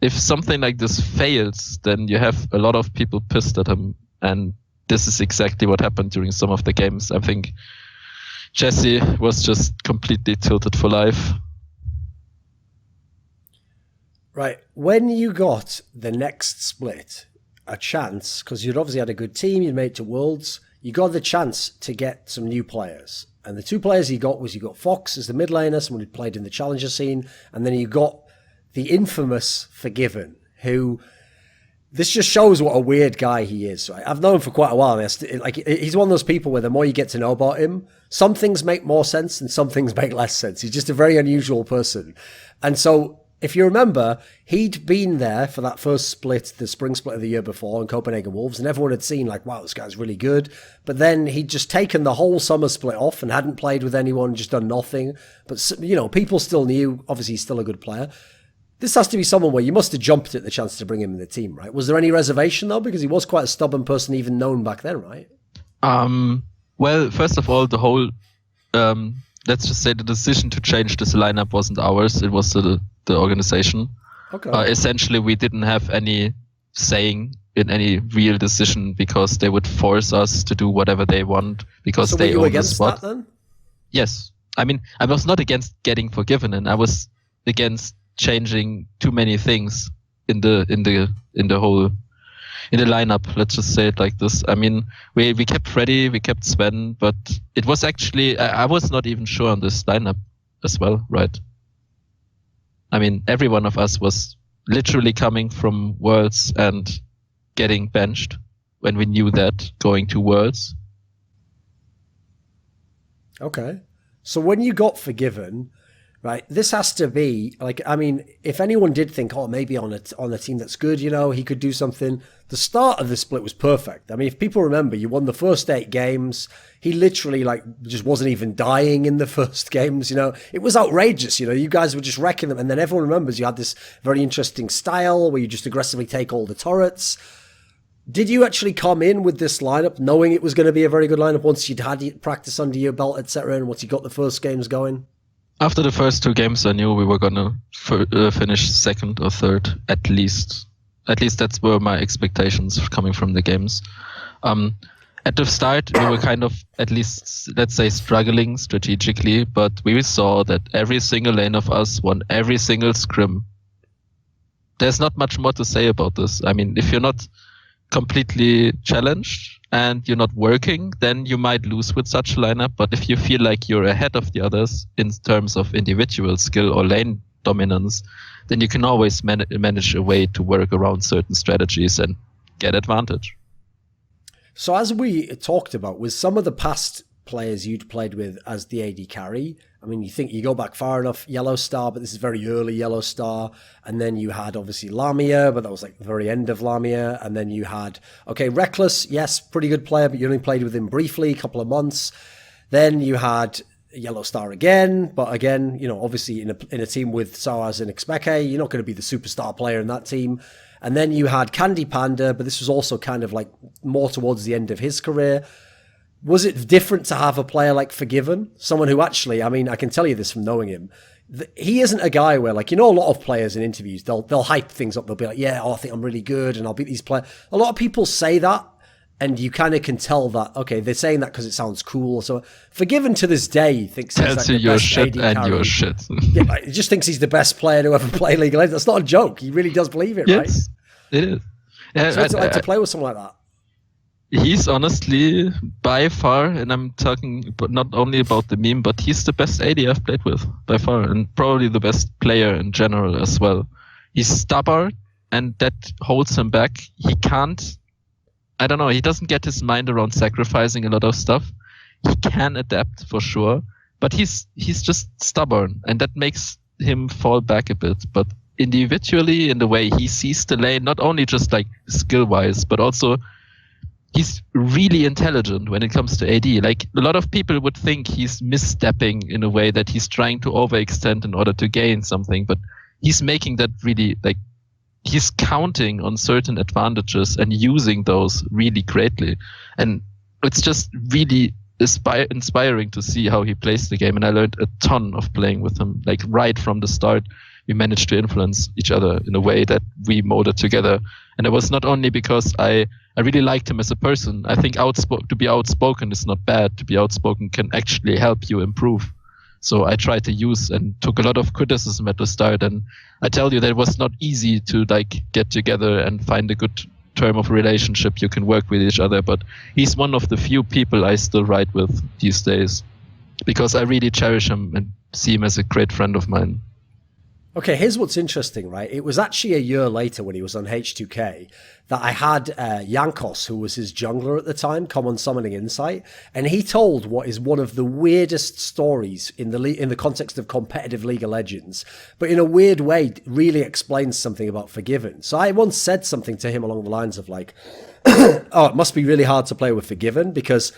If something like this fails, then you have a lot of people pissed at him. And this is exactly what happened during some of the games. I think Jesse was just completely tilted for life. Right. When you got the next split, a chance, because you'd obviously had a good team, you'd made it to Worlds, you got the chance to get some new players. And the 2 players you got Fox as the mid laner, someone who'd played in the challenger scene, and then you got the infamous Forgiven, who, this just shows what a weird guy he is. Right? I've known him for quite a while. He's one of those people where the more you get to know about him, some things make more sense and some things make less sense. He's just a very unusual person. And so, if you remember, he'd been there for that first split, the spring split of the year before in Copenhagen Wolves, and everyone had seen like, wow, this guy's really good. But then he'd just taken the whole summer split off and hadn't played with anyone, just done nothing. But, people still knew, obviously he's still a good player. This has to be someone where you must have jumped at the chance to bring him in the team, right? Was there any reservation, though? Because he was quite a stubborn person, even known back then, right? Well, first of all, the whole, let's just say the decision to change this lineup wasn't ours. It was the organization. Okay. Essentially, we didn't have any saying in any real decision because they would force us to do whatever they want because they own the spot. That, then? Yes. I mean, I was not against getting forgiven, and I was against changing too many things in the lineup. Let's just say it like this. I mean, we kept Freddy, we kept Sven, but it was actually I was not even sure on this lineup as well, right? I mean, every one of us was literally coming from Worlds and getting benched when we knew that going to Worlds. Okay. So when you got forgiven, right, this has to be, like, I mean, if anyone did think, oh, maybe on a team that's good, you know, he could do something, the start of the split was perfect. I mean, if people remember, you won the first 8 games. He literally, like, just wasn't even dying in the first games, you know. It was outrageous, you know. You guys were just wrecking them. And then everyone remembers you had this very interesting style where you just aggressively take all the turrets. Did you actually come in with this lineup knowing it was going to be a very good lineup once you'd had practice under your belt, etc., and once you got the first games going? After the first 2 games, I knew we were gonna finish second or third, at least. At least that's were my expectations coming from the games. At the start, we were kind of, at least, let's say, struggling strategically, but we saw that every single lane of us won every single scrim. There's not much more to say about this. I mean, if you're not completely challenged and you're not working, then you might lose with such a lineup. But if you feel like you're ahead of the others in terms of individual skill or lane dominance, then you can always manage a way to work around certain strategies and get advantage. So as we talked about, with some of the past players you'd played with as the AD carry, I mean, you go back far enough, YellOwStar, but this is very early YellOwStar. And then you had, obviously, Lamia, but that was like the very end of Lamia. And then you had, okay, Rekkles, yes, pretty good player, but you only played with him briefly, a couple of months. Then you had YellOwStar again, but again, you know, obviously in a team with Sawaz and Xpeke, you're not going to be the superstar player in that team. And then you had Candy Panda, but this was also kind of like more towards the end of his career. Was it different to have a player like Forgiven? Someone who actually, I mean, I can tell you this from knowing him. He isn't a guy where, like, you know, a lot of players in interviews, they'll hype things up. They'll be like, yeah, I think I'm really good and I'll beat these players. A lot of people say that, and you kind of can tell that, okay, they're saying that because it sounds cool. So Forgiven to this day thinks he's like the best AD carry. You're shit. Yeah, he just thinks he's the best player to ever play League of Legends. That's not a joke. He really does believe it, right? Yes, it is. Yeah, so what's it like to play with someone like that? He's honestly, by far, and I'm talking not only about the meme, but he's the best AD I've played with, by far, and probably the best player in general as well. He's stubborn, and that holds him back. He can't, I don't know, he doesn't get his mind around sacrificing a lot of stuff. He can adapt, for sure, but he's just stubborn, and that makes him fall back a bit. But individually, in the way he sees the lane, not only just like skill-wise, but also he's really intelligent when it comes to AD. Like, a lot of people would think he's misstepping in a way that he's trying to overextend in order to gain something, but he's making that really, like, he's counting on certain advantages and using those really greatly. And it's just really inspiring to see how he plays the game. And I learned a ton of playing with him. Like, right from the start, we managed to influence each other in a way that we molded together. And it was not only because I really liked him as a person. I think to be outspoken is not bad. To be outspoken can actually help you improve. So I tried to use and took a lot of criticism at the start. And I tell you that it was not easy to like get together and find a good term of relationship you can work with each other. But he's one of the few people I still write with these days because I really cherish him and see him as a great friend of mine. Okay, here's what's interesting, right? It was actually a year later when he was on H2K that I had Yankos, who was his jungler at the time, come on Summoning Insight, and he told what is one of the weirdest stories in the context of competitive League of Legends, but in a weird way really explains something about Forgiven. So I once said something to him along the lines of like, oh, it must be really hard to play with Forgiven because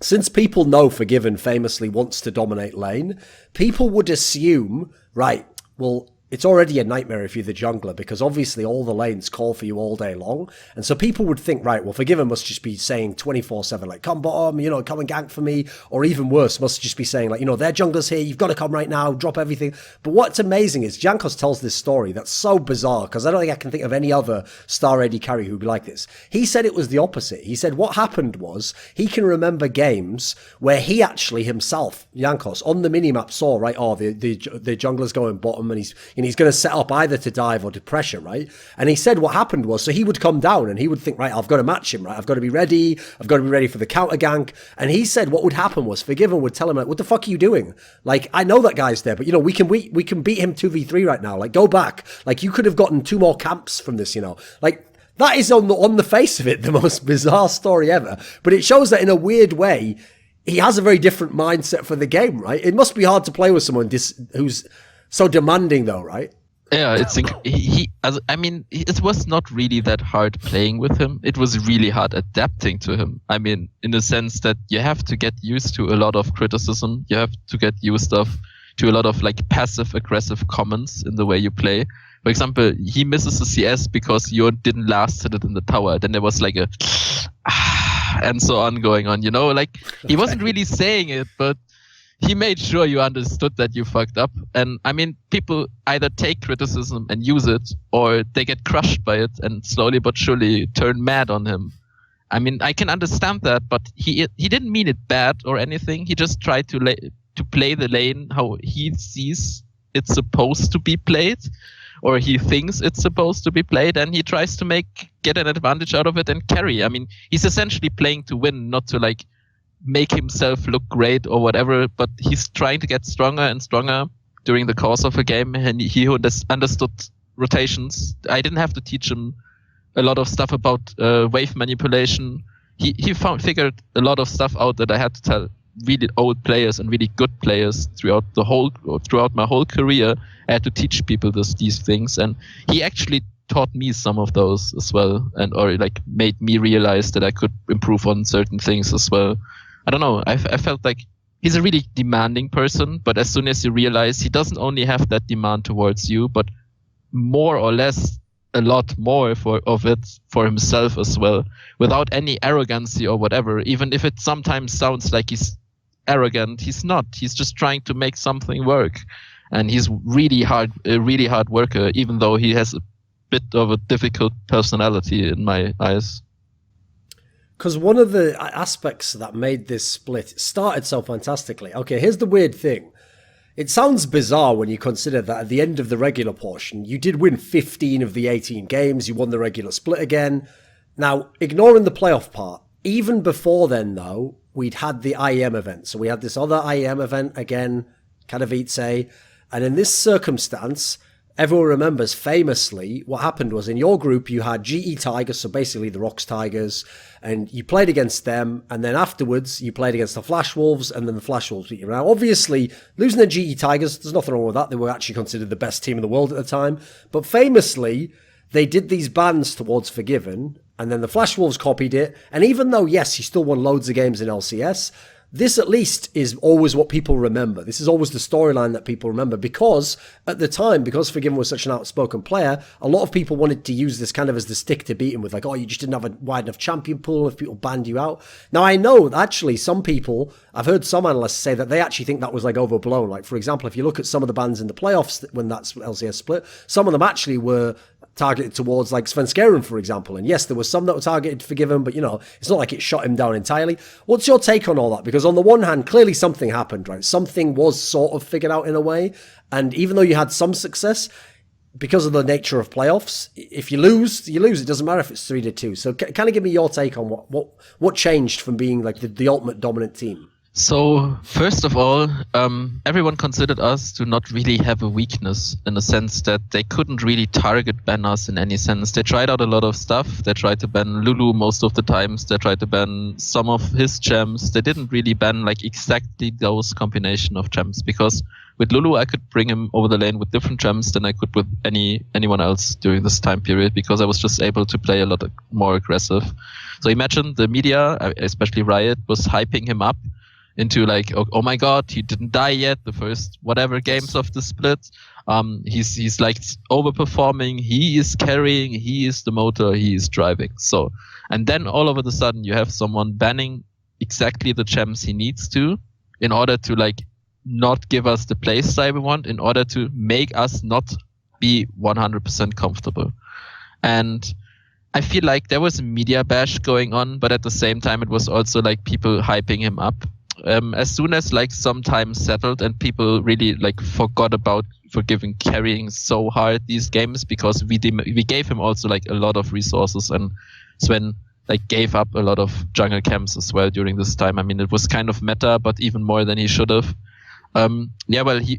since people know Forgiven famously wants to dominate lane, people would assume, right, well, it's already a nightmare if you're the jungler, because obviously all the lanes call for you all day long. And so people would think, right, well, Forgiven must just be saying 24/7, like, come bottom, come and gank for me. Or even worse, must just be saying, like, their jungler's here, you've got to come right now, drop everything. But what's amazing is Jankos tells this story that's so bizarre, because I don't think I can think of any other star AD carry who'd be like this. He said it was the opposite. He said what happened was he can remember games where he actually himself, Jankos, on the minimap saw, right, the jungler's going bottom and he's going to set up either to dive or to pressure, right? And he said what happened was, so he would come down and he would think, right, I've got to match him, right? I've got to be ready. I've got to be ready for the counter gank. And he said what would happen was Forgiven would tell him, like, what the fuck are you doing? Like, I know that guy's there, but, we can beat him 2v3 right now. Like, go back. Like, you could have gotten 2 more camps from this, Like, that is on the face of it the most bizarre story ever. But it shows that in a weird way, he has a very different mindset for the game, right? It must be hard to play with someone who's so demanding, though, right? Yeah, it was not really that hard playing with him. It was really hard adapting to him. I mean, in the sense that you have to get used to a lot of criticism. You have to get used to a lot of like passive aggressive comments in the way you play. For example, he misses the CS because you didn't last hit it in the tower. Then there was like a and so on going on. Like he wasn't really saying it, but he made sure you understood that you fucked up. And I mean, people either take criticism and use it, or they get crushed by it and slowly but surely turn mad on him. I mean, I can understand that, but he didn't mean it bad or anything. He just tried to play the lane how he sees it's supposed to be played, or he thinks it's supposed to be played, and he tries to get an advantage out of it and carry. I mean, he's essentially playing to win, not to like make himself look great or whatever, but he's trying to get stronger and stronger during the course of a game, and he understood rotations. I didn't have to teach him a lot of stuff about wave manipulation. He figured a lot of stuff out that I had to tell really old players and really good players throughout my whole career. I had to teach people these things, and he actually taught me some of those as well, or like made me realize that I could improve on certain things as well. I don't know. I felt like he's a really demanding person, but as soon as you realize he doesn't only have that demand towards you, but more or less a lot more of it for himself as well, without any arrogancy or whatever. Even if it sometimes sounds like he's arrogant, he's not. He's just trying to make something work, and he's a really hard worker, even though he has a bit of a difficult personality in my eyes. Because one of the aspects that made this split started so fantastically. Okay, here's the weird thing. It sounds bizarre when you consider that at the end of the regular portion, you did win 15 of the 18 games, you won the regular split again. Now, ignoring the playoff part, even before then, though, we'd had the IEM event. So we had this other IEM event again, Katowice, and in this circumstance, everyone remembers famously what happened was in your group you had GE Tigers, so basically the Rocks Tigers, and you played against them, and then afterwards you played against the Flash Wolves, and then the Flash Wolves beat you. Now obviously losing the GE Tigers, there's nothing wrong with that. They were actually considered the best team in the world at the time, but famously they did these bans towards Forgiven, and then the Flash Wolves copied it, and even though yes, he still won loads of games in LCS, this at least is always what people remember. This is always the storyline that people remember, because at the time, because Forgiven was such an outspoken player, a lot of people wanted to use this kind of as the stick to beat him with, like, oh, you just didn't have a wide enough champion pool if people banned you out. Now, I know actually some people, I've heard some analysts say that they actually think that was like overblown. Like, for example, if you look at some of the bans in the playoffs when that's LCS split, some of them actually were targeted towards like Svenskeren, for example. And yes, there were some that were targeted Forgiven, but it's not like it shot him down entirely. What's your take on all that? Because on the one hand, clearly something happened, right? Something was sort of figured out in a way. And even though you had some success, because of the nature of playoffs, if you lose, you lose. It doesn't matter if it's 3-2. So kind of give me your take on what changed from being like the ultimate dominant team. So, first of all, everyone considered us to not really have a weakness, in the sense that they couldn't really target ban us in any sense. They tried out a lot of stuff. They tried to ban Lulu most of the times. They tried to ban some of his gems. They didn't really ban like exactly those combination of gems, because with Lulu I could bring him over the lane with different gems than I could with anyone else during this time period, because I was just able to play a lot more aggressive. So imagine the media, especially Riot, was hyping him up into like, oh my god, he didn't die yet, the first whatever games of the split. He's like overperforming. He is carrying. He is the motor. He is driving. So, and then all of a sudden you have someone banning exactly the gems he needs to, in order to like not give us the playstyle we want, in order to make us not be 100% comfortable. And I feel like there was a media bash going on, but at the same time it was also like people hyping him up. As soon as like some time settled and people really like forgot about Forgiven carrying so hard these games, because we gave him also like a lot of resources, and Sven like gave up a lot of jungle camps as well during this time. I mean, it was kind of meta, but even more than he should have.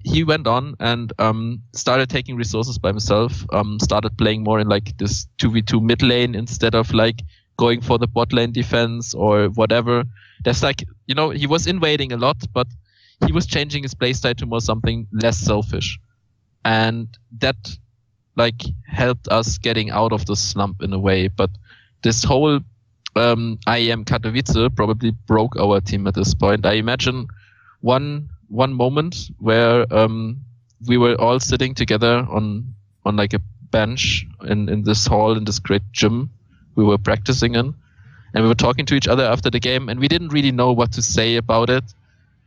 He went on and started taking resources by himself, started playing more in like this 2v2 mid lane instead of like going for the bot lane defense or whatever. There's like, you know, he was invading a lot, but he was changing his playstyle to more something less selfish. And that like helped us getting out of the slump in a way. But this whole IEM Katowice probably broke our team at this point. I imagine one moment where we were all sitting together on like a bench in this hall, in this great gym we were practicing in, and we were talking to each other after the game, and we didn't really know what to say about it.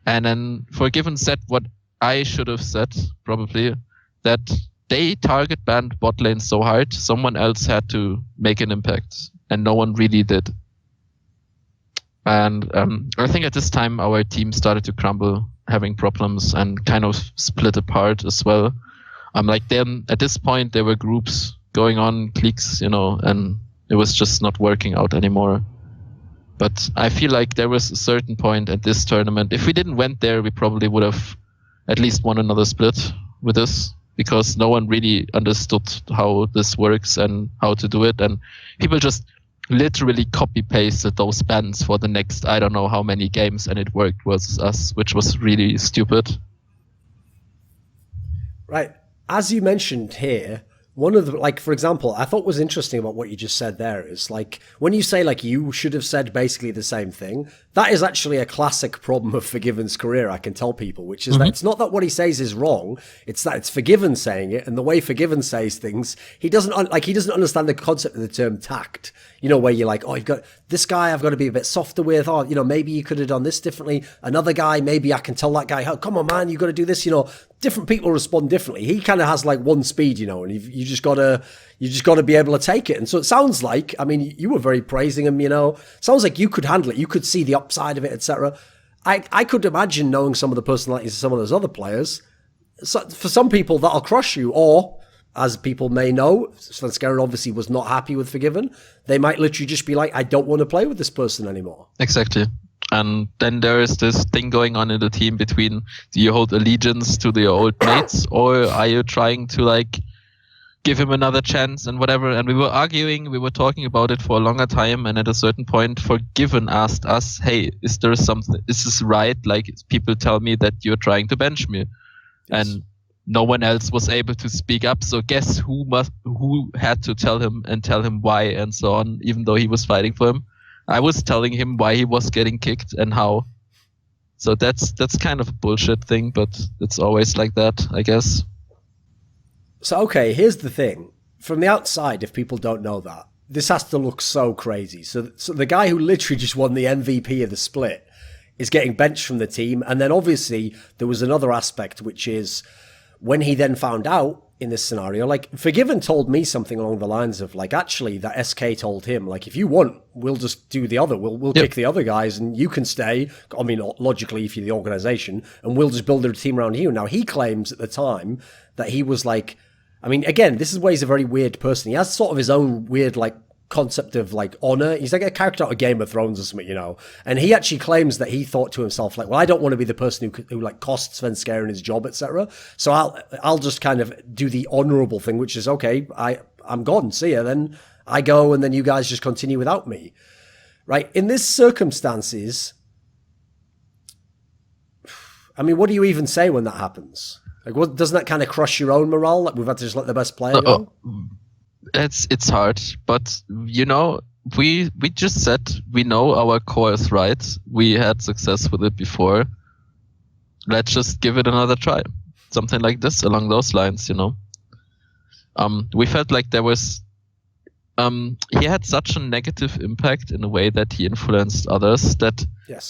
And then Forgiven said what I should have said, probably, that they target banned bot lane so hard, someone else had to make an impact, and no one really did. And I think at this time our team started to crumble, having problems, and kind of split apart as well. Like then at this point there were groups going on, cliques, you know, and it was just not working out anymore. But I feel like there was a certain point at this tournament, if we didn't went there, we probably would have at least won another split with this, because no one really understood how this works and how to do it. And people just literally copy-pasted those bans for the next, I don't know how many games, and it worked versus us, which was really stupid. Right. As you mentioned here, one of the, like, for example, I thought was interesting about what you just said there is, like, when you say, like, you should have said basically the same thing, that is actually a classic problem of Forgiven's career, I can tell people, which is that it's not that what he says is wrong, it's that it's Forgiven saying it, and the way Forgiven says things, he doesn't understand the concept of the term tact. You know, where you're like, oh, you've got this guy I've got to be a bit softer with, oh, you know, maybe you could have done this differently. Another guy, maybe I can tell that guy, oh, come on, man, you got to do this, you know. Different people respond differently. He kind of has like one speed, you know, and you just gotta be able to take it. And so it sounds like, I mean, you were very praising him, you know. Sounds like you could handle it. You could see the upside of it, etc. I could imagine knowing some of the personalities of some of those other players. So for some people, that'll crush you. Or, as people may know, Svenskeren obviously was not happy with Forgiven. They might literally just be like, I don't want to play with this person anymore. Exactly. And then there is this thing going on in the team between, do you hold allegiance to the old mates, or are you trying to like give him another chance and whatever? And we were arguing, we were talking about it for a longer time, and at a certain point Forgiven asked us, hey, is there something, is this right? Like, people tell me that you're trying to bench me. Yes. And no one else was able to speak up, so guess who had to tell him why and so on, even though he was fighting for him. I was telling him why he was getting kicked and how. So that's kind of a bullshit thing, but it's always like that, I guess. So, okay, here's the thing. From the outside, if people don't know that, this has to look so crazy. So the guy who literally just won the MVP of the split is getting benched from the team. And then obviously there was another aspect, which is when he then found out in this scenario, like Forgiven told me something along the lines of like, actually that SK told him, like, if you want, we'll just do the other, we'll kick the other guys and you can stay. I mean, logically, if you're the organization, and we'll just build a team around you. Now he claims at the time that he was like, I mean, again, this is where he's a very weird person. He has sort of his own weird, like, concept of like honor. He's like a character out of Game of Thrones or something, you know. And he actually claims that he thought to himself, like, well, I don't want to be the person who like costs Svenskeren his job, etc. So I'll just kind of do the honorable thing, which is, okay, I'm gone. See ya. Then I go, and then you guys just continue without me, right? In this circumstances, I mean, what do you even say when that happens? Like, what doesn't that kind of crush your own morale? Like, we've had to just let the best player go. It's hard, but you know, we just said we know our core is right. We had success with it before. Let's just give it another try. something like this along those lines, you know. We felt like there was he had such a negative impact in a way that he influenced others that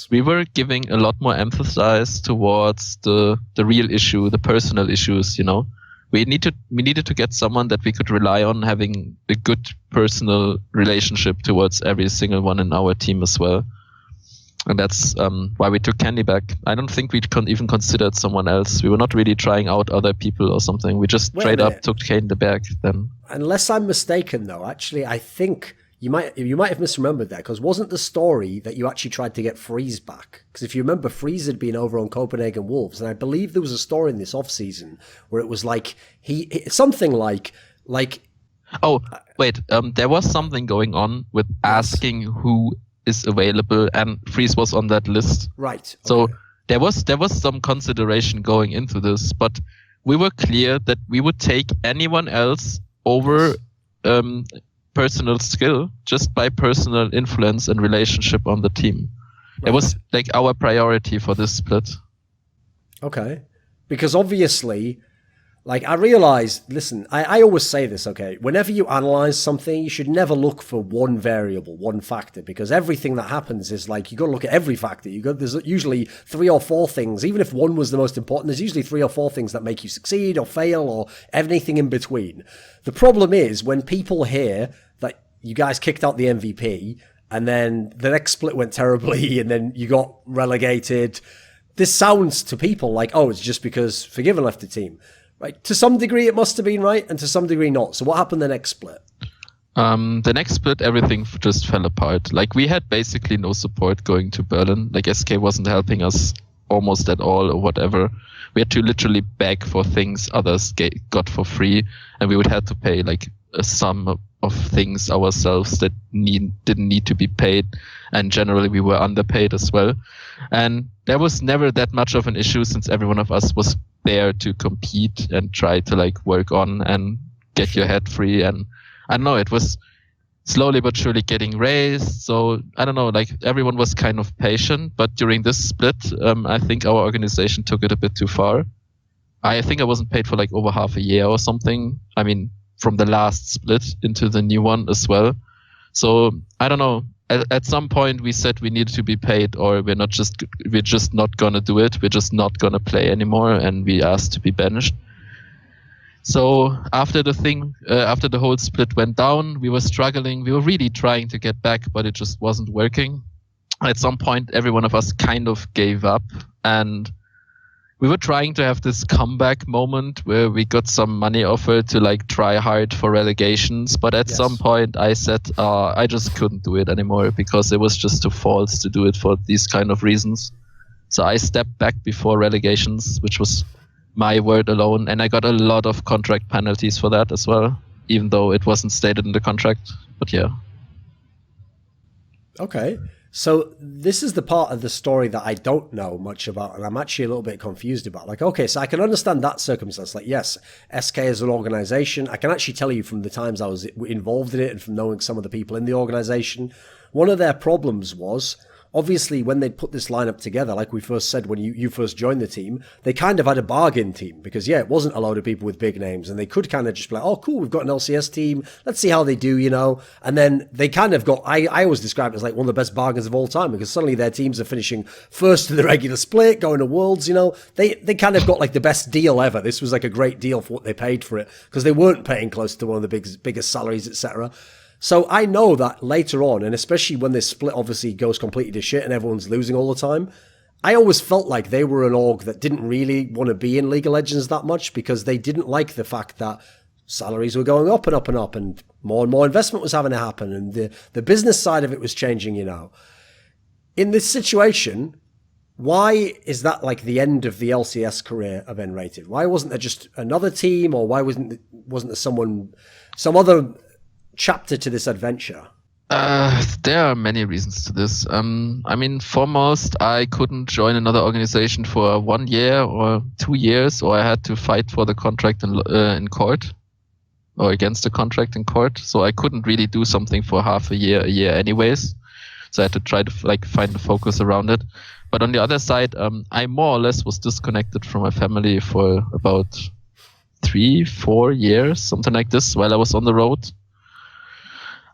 we were giving a lot more emphasis towards the real issue, the personal issues, you know. We needed to get someone that we could rely on having a good personal relationship towards every single one in our team as well. And that's why we took Candy back. I don't think we even considered someone else. We were not really trying out other people or something. We just straight up took Candy back then. Unless I'm mistaken, though, actually, I think you might have misremembered that, because wasn't the story that you actually tried to get Freeze back? Because if you remember, Freeze had been over on Copenhagen Wolves, and I believe there was a story in this off-season where it was like something like. Oh, wait, there was something going on with asking who is available, and Freeze was on that list. Right. Okay. So there was some consideration going into this, but we were clear that we would take anyone else over personal skill just by personal influence and relationship on the team. Right. It was like our priority for this split. Okay. Because obviously, like, I realize, listen, I always say this, okay, whenever you analyze something, you should never look for one variable, one factor, because everything that happens is like, you got to look at every factor. There's usually 3 or 4 things, even if one was the most important, there's usually 3 or 4 things that make you succeed or fail or anything in between. The problem is when people hear that you guys kicked out the MVP and then the next split went terribly and then you got relegated, this sounds to people like, oh, it's just because Forgiven left the team. Right, to some degree it must have been, right, and to some degree not. So what happened the next split? The next split, everything just fell apart. Like, we had basically no support going to Berlin. Like, SK wasn't helping us almost at all or whatever. We had to literally beg for things others got for free, and we would have to pay like a sum of things ourselves that didn't need to be paid, and generally we were underpaid as well. And there was never that much of an issue since every one of us was there to compete and try to like work on and get your head free. And I don't know, it was slowly but surely getting raised. So I don't know, like everyone was kind of patient, but during this split, I think our organization took it a bit too far. I think I wasn't paid for like over half a year or something. I mean, from the last split into the new one as well. So I don't know. At some point we said we needed to be paid, or we're just not gonna do it. We're just not gonna play anymore, and we asked to be benched. So after the whole split went down, we were struggling. We were really trying to get back, but it just wasn't working. At some point, every one of us kind of gave up, and we were trying to have this comeback moment where we got some money offered to like try hard for relegations. But at some point I said, I just couldn't do it anymore because it was just too false to do it for these kind of reasons. So I stepped back before relegations, which was my word alone. And I got a lot of contract penalties for that as well, even though it wasn't stated in the contract. But yeah. Okay. So this is the part of the story that I don't know much about, and I'm actually a little bit confused about. Like, okay, so I can understand that circumstance. Like, yes, SK is an organization. I can actually tell you from the times I was involved in it and from knowing some of the people in the organization, one of their problems was, obviously, when they'd put this lineup together, like we first said when you first joined the team, they kind of had a bargain team because, yeah, it wasn't a load of people with big names, and they could kind of just be like, oh, cool, we've got an LCS team. Let's see how they do, you know. And then they kind of got, I always describe it as like one of the best bargains of all time because suddenly their teams are finishing first in the regular split, going to Worlds, you know. They kind of got like the best deal ever. This was like a great deal for what they paid for it because they weren't paying close to one of the biggest salaries, etc. So I know that later on, and especially when this split obviously goes completely to shit and everyone's losing all the time, I always felt like they were an org that didn't really want to be in League of Legends that much because they didn't like the fact that salaries were going up and up and up and more investment was having to happen and the business side of it was changing, you know. In this situation, why is that like the end of the LCS career of nRated? Why wasn't there just another team, or why wasn't there some other chapter to this adventure? There are many reasons to this. I mean, foremost, I couldn't join another organization for 1 year or 2 years, or I had to fight for the contract in court, or against the contract in court. So I couldn't really do something for half a year anyways. So I had to try to find the focus around it. But on the other side, I more or less was disconnected from my family for about 3-4 years, something like this, while I was on the road.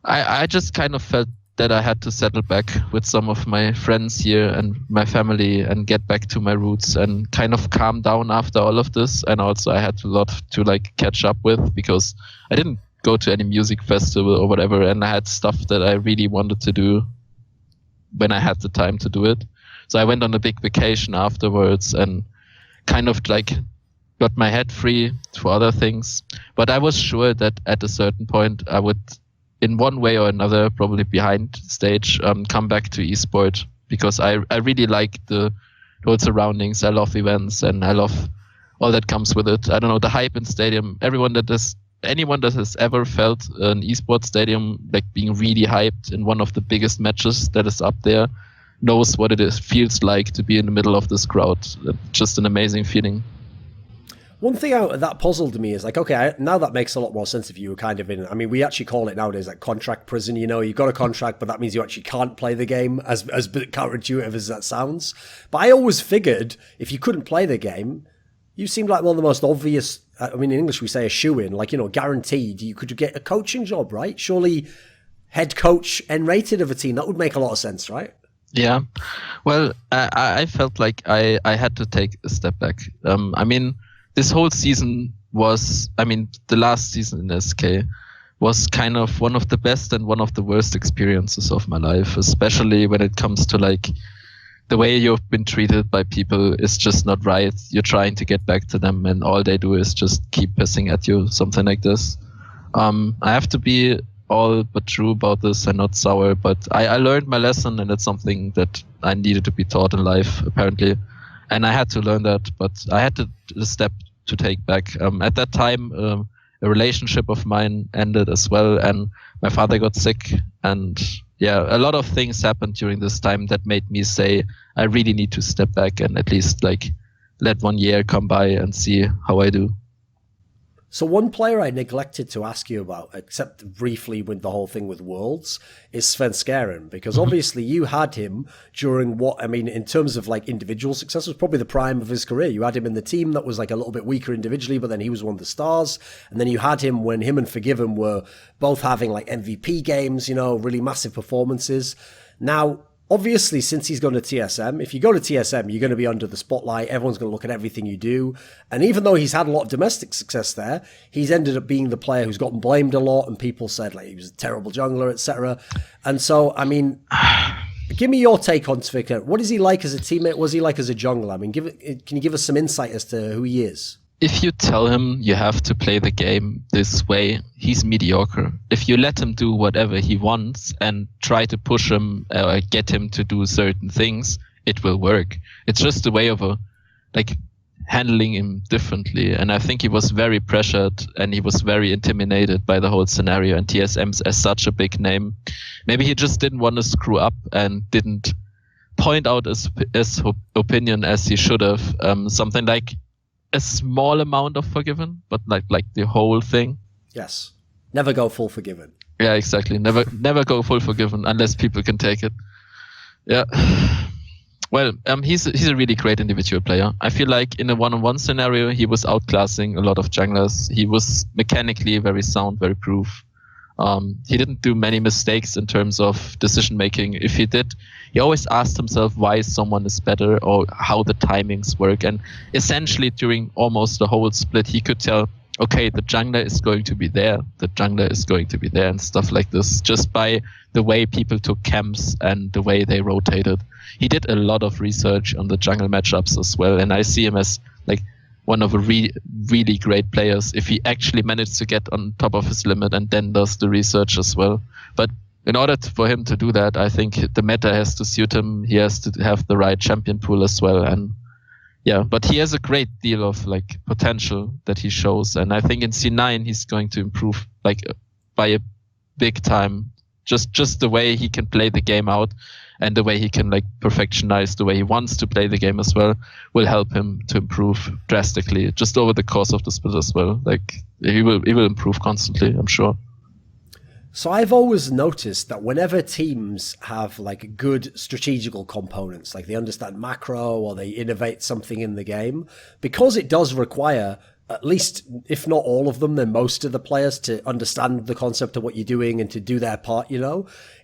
I just kind of felt that I had to settle back with some of my friends here and my family and get back to my roots and kind of calm down after all of this. And also I had a lot to catch up with, because I didn't go to any music festival or whatever, and I had stuff that I really wanted to do when I had the time to do it. So I went on a big vacation afterwards and kind of got my head free for other things. But I was sure that at a certain point I would, in one way or another, probably behind stage, come back to esport, because I really like the whole surroundings. I love events and I love all that comes with it. I don't know, the hype in stadium. Anyone that has ever felt an esport stadium being really hyped in one of the biggest matches that is up there knows what it feels like to be in the middle of this crowd. Just an amazing feeling. One thing that puzzled me is okay, now that makes a lot more sense if you were kind of in, I mean, we actually call it nowadays contract prison, you've got a contract, but that means you actually can't play the game, as counterintuitive as that sounds. But I always figured if you couldn't play the game, you seemed like one of the most obvious, I mean, in English we say a shoe-in, guaranteed you could get a coaching job, right? Surely head coach nRated of a team, that would make a lot of sense, right? Yeah, well, I felt like I had to take a step back. I mean, this whole season the last season in SK was kind of one of the best and one of the worst experiences of my life, especially when it comes to the way you've been treated by people is just not right. You're trying to get back to them and all they do is just keep pissing at you, something like this. I have to be all but true about this and not sour, but I learned my lesson, and it's something that I needed to be taught in life, apparently. And I had to learn that, but I had to step to take back. At that time, a relationship of mine ended as well, and my father got sick. And yeah, a lot of things happened during this time that made me say, I really need to step back and at least let 1 year come by and see how I do. So one player I neglected to ask you about, except briefly with the whole thing with Worlds, is Svenskeren, because obviously you had him during in terms of individual success, was probably the prime of his career. You had him in the team that was a little bit weaker individually, but then he was one of the stars. And then you had him when him and Forgiven were both having MVP games, really massive performances. Now, obviously, since he's gone to TSM, if you go to TSM, you're going to be under the spotlight. Everyone's going to look at everything you do. And even though he's had a lot of domestic success there, he's ended up being the player who's gotten blamed a lot. And people said he was a terrible jungler, etc. And so, I mean, give me your take on Svenskeren. What is he like as a teammate? What is he like as a jungler? I mean, can you give us some insight as to who he is? If you tell him you have to play the game this way, he's mediocre. If you let him do whatever he wants and try to push him or get him to do certain things, it will work. It's just a way of handling him differently. And I think he was very pressured and he was very intimidated by the whole scenario. And TSM's as such a big name, maybe he just didn't want to screw up and didn't point out his opinion as he should have. Something like a small amount of Forgiven, but like the whole thing. Yes. Never go full Forgiven. Yeah, exactly. Never go full Forgiven unless people can take it. Yeah. Well, he's a really great individual player. I feel like in a one-on-one scenario, he was outclassing a lot of junglers. He was mechanically very sound, very proof. He didn't do many mistakes in terms of decision making. If he did, he always asked himself why someone is better or how the timings work. And essentially during almost the whole split, he could tell, okay, the jungler is going to be there, the jungler is going to be there, and stuff like this, just by the way people took camps and the way they rotated. He did a lot of research on the jungle matchups as well, and I see him as one of the really great players if he actually managed to get on top of his limit and then does the research as well. But in order for him to do that, I think the meta has to suit him. He has to have the right champion pool as well. And yeah, but he has a great deal of potential that he shows. And I think in C9, he's going to improve by a big time. Just the way he can play the game out and the way he can perfectionize the way he wants to play the game as well will help him to improve drastically just over the course of the split as well. He will improve constantly, I'm sure. So I've always noticed that whenever teams have like good strategical components, like they understand macro or they innovate something in the game, because it does require at least, if not all of them, then most of the players to understand the concept of what you're doing and to do their part,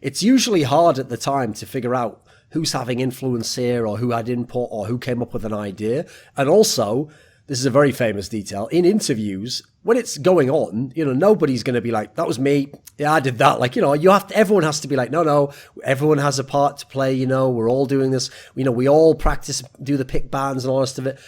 it's usually hard at the time to figure out who's having influence here or who had input or who came up with an idea. And also, this is a very famous detail, in interviews, when it's going on, nobody's going to be like, that was me. Yeah, I did that. Like, everyone has to be like, no, everyone has a part to play. We're all doing this. We all practice, do the pick bans and all the rest of it.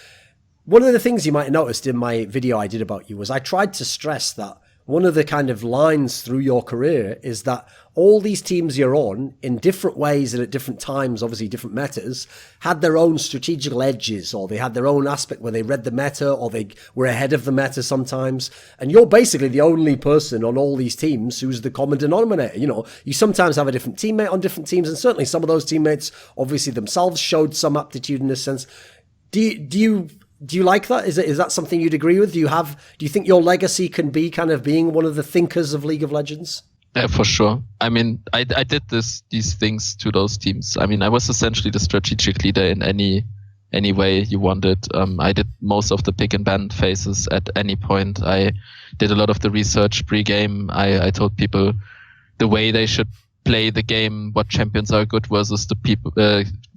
One of the things you might have noticed in my video I did about you was I tried to stress that one of the kind of lines through your career is that all these teams you're on, in different ways and at different times, obviously different metas, had their own strategical edges, or they had their own aspect where they read the meta, or they were ahead of the meta sometimes. And you're basically the only person on all these teams who's the common denominator. You sometimes have a different teammate on different teams, and certainly some of those teammates obviously themselves showed some aptitude in this sense. Do you like that? Is that something you'd agree with? Do you think your legacy can be kind of being one of the thinkers of League of Legends? Yeah, for sure. I mean, I did these things to those teams. I mean, I was essentially the strategic leader in any way you wanted. I did most of the pick and ban phases at any point. I did a lot of the research pre-game. I told people the way they should play the game, what champions are good versus the people,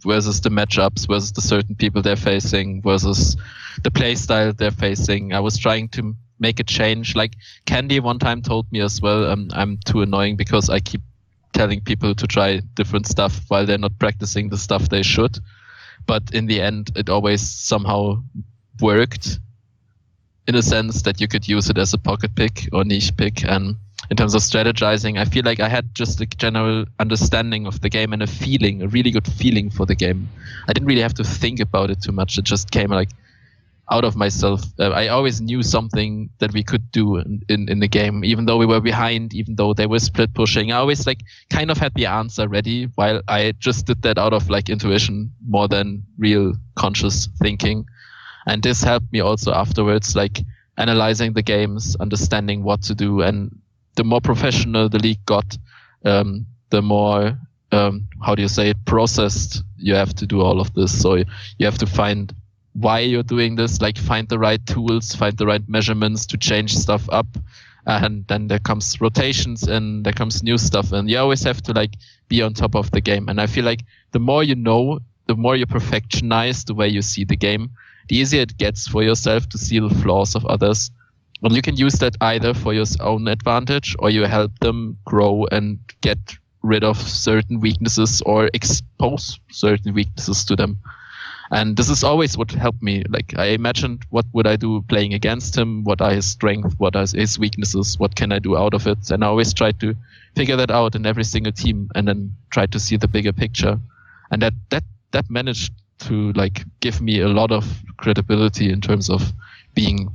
versus the matchups, versus the certain people they're facing, versus the play style they're facing. I was trying to make a change. Like Candy one time told me as well, I'm too annoying because I keep telling people to try different stuff while they're not practicing the stuff they should. But in the end, it always somehow worked in a sense that you could use it as a pocket pick or niche pick. And in terms of strategizing, I feel like I had just a general understanding of the game and a really good feeling for the game. I didn't really have to think about it too much. It just came like out of myself. I always knew something that we could do in the game, even though we were behind, even though they were split pushing. I always like kind of had the answer ready, while I just did that out of like intuition more than real conscious thinking. And this helped me also afterwards, like analyzing the games, understanding what to do. And the more professional the league got, the more, processed you have to do all of this. So you have to find why you're doing this, like find the right tools, find the right measurements to change stuff up. And then there comes rotations and there comes new stuff. And you always have to like be on top of the game. And I feel like the more you know, the more you perfectionize the way you see the game, the easier it gets for yourself to see the flaws of others. And you can use that either for your own advantage, or you help them grow and get rid of certain weaknesses or expose certain weaknesses to them. And this is always what helped me. Like I imagined, what would I do playing against him? What are his strengths? What are his weaknesses? What can I do out of it? And I always tried to figure that out in every single team, and then try to see the bigger picture. And that managed to like give me a lot of credibility in terms of being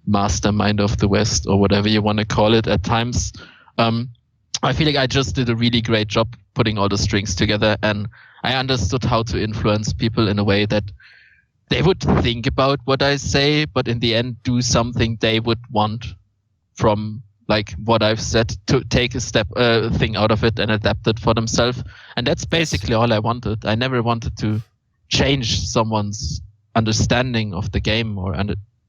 mastermind of the West, or whatever you want to call it at times. I feel like I just did a really great job putting all the strings together, and I understood how to influence people in a way that they would think about what I say, but in the end do something they would want from like what I've said, to take a thing out of it and adapt it for themselves. And that's basically all I wanted. I never wanted to change someone's understanding of the game or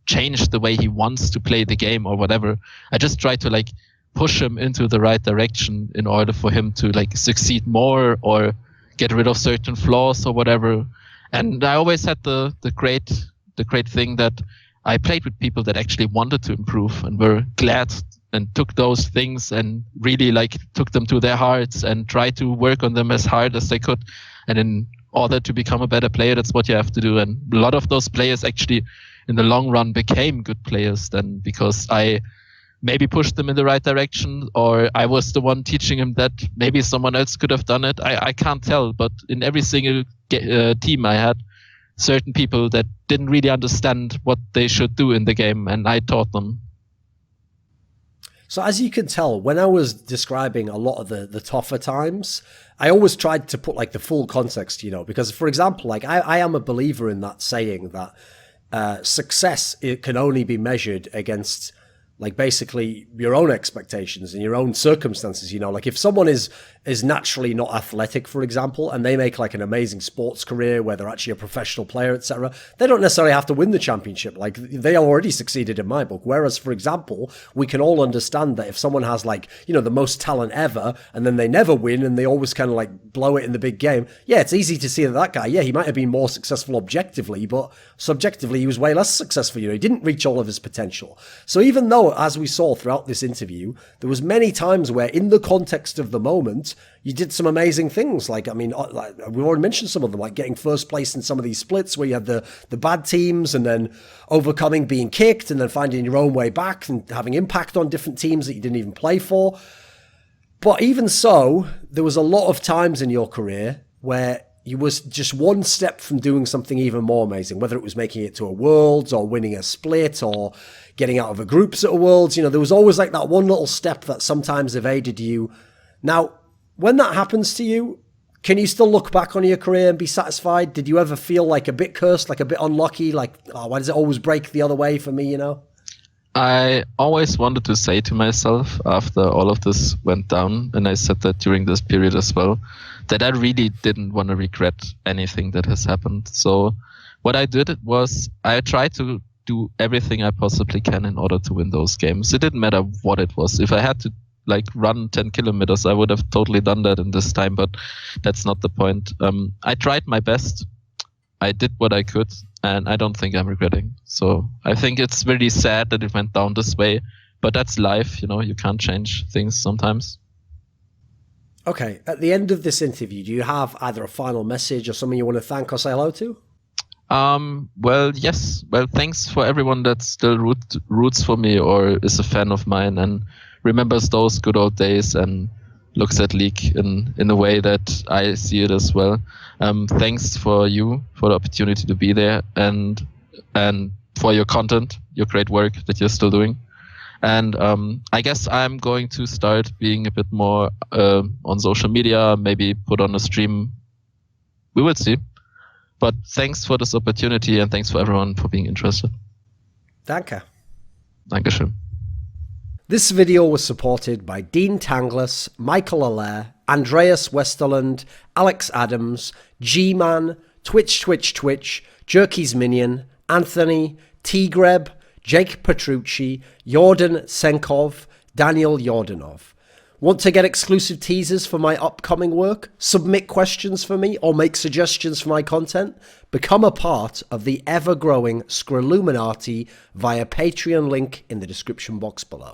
change the way he wants to play the game or whatever. I just try to like push him into the right direction in order for him to like succeed more or get rid of certain flaws or whatever. And I always had the great thing that I played with people that actually wanted to improve and were glad and took those things and really like took them to their hearts and tried to work on them as hard as they could. And in order to become a better player, that's what you have to do. And a lot of those players actually in the long run became good players then, because I maybe pushed them in the right direction, or I was the one teaching him that maybe someone else could have done it. I can't tell, but in every single team I had certain people that didn't really understand what they should do in the game, and I taught them. So as you can tell, when I was describing a lot of the tougher times, I always tried to put like the full context, because for example, like I am a believer in that saying that success, it can only be measured against like basically your own expectations and your own circumstances. You know, like if someone is naturally not athletic, for example, and they make like an amazing sports career where they're actually a professional player, etc., they don't necessarily have to win the championship. Like they already succeeded in my book. Whereas, for example, we can all understand that if someone has like, you know, the most talent ever and then they never win and they always kind of like blow it in the big game, yeah, it's easy to see that guy, yeah, he might have been more successful objectively, but subjectively he was way less successful. You know, he didn't reach all of his potential. So even though, as we saw throughout this interview, there was many times where in the context of the moment, you did some amazing things. Like, I mean, like, we've already mentioned some of them, like getting first place in some of these splits where you had the bad teams and then overcoming being kicked and then finding your own way back and having impact on different teams that you didn't even play for. But even so, there was a lot of times in your career where you was just one step from doing something even more amazing, whether it was making it to a Worlds or winning a split or getting out of a groups at a Worlds. You know, there was always like that one little step that sometimes evaded you. Now, when that happens to you, can you still look back on your career and be satisfied? Did you ever feel like a bit cursed, like a bit unlucky, like, oh, why does it always break the other way for me, you know? I always wanted to say to myself after all of this went down, and I said that during this period as well, that I really didn't want to regret anything that has happened. So what I did was I tried to do everything I possibly can in order to win those games. It didn't matter what it was. If I had to like run 10 kilometers, I would have totally done that in this time, but that's not the point. I tried my best. I did what I could, and I don't think I'm regretting. So I think it's really sad that it went down this way, but that's life, you know, you can't change things sometimes. Okay, at the end of this interview, do you have either a final message or someone you want to thank or say hello to? Well, yes. Well, thanks for everyone that still roots for me or is a fan of mine and remembers those good old days and looks at League in a way that I see it as well. Thanks for you for the opportunity to be there and for your content, your great work that you're still doing. And I guess I'm going to start being a bit more on social media, maybe put on a stream. We will see. But thanks for this opportunity and thanks for everyone for being interested. Danke. Dankeschön. This video was supported by Dean Tanglis, Michael Allaire, Andreas Westerland, Alex Adams, G-Man, Twitch, Jerky's Minion, Anthony, T-Greb, Jake Petrucci, Jordan Senkov, Daniel Jordanov. Want to get exclusive teasers for my upcoming work? Submit questions for me or make suggestions for my content? Become a part of the ever-growing Scrilluminati via Patreon link in the description box below.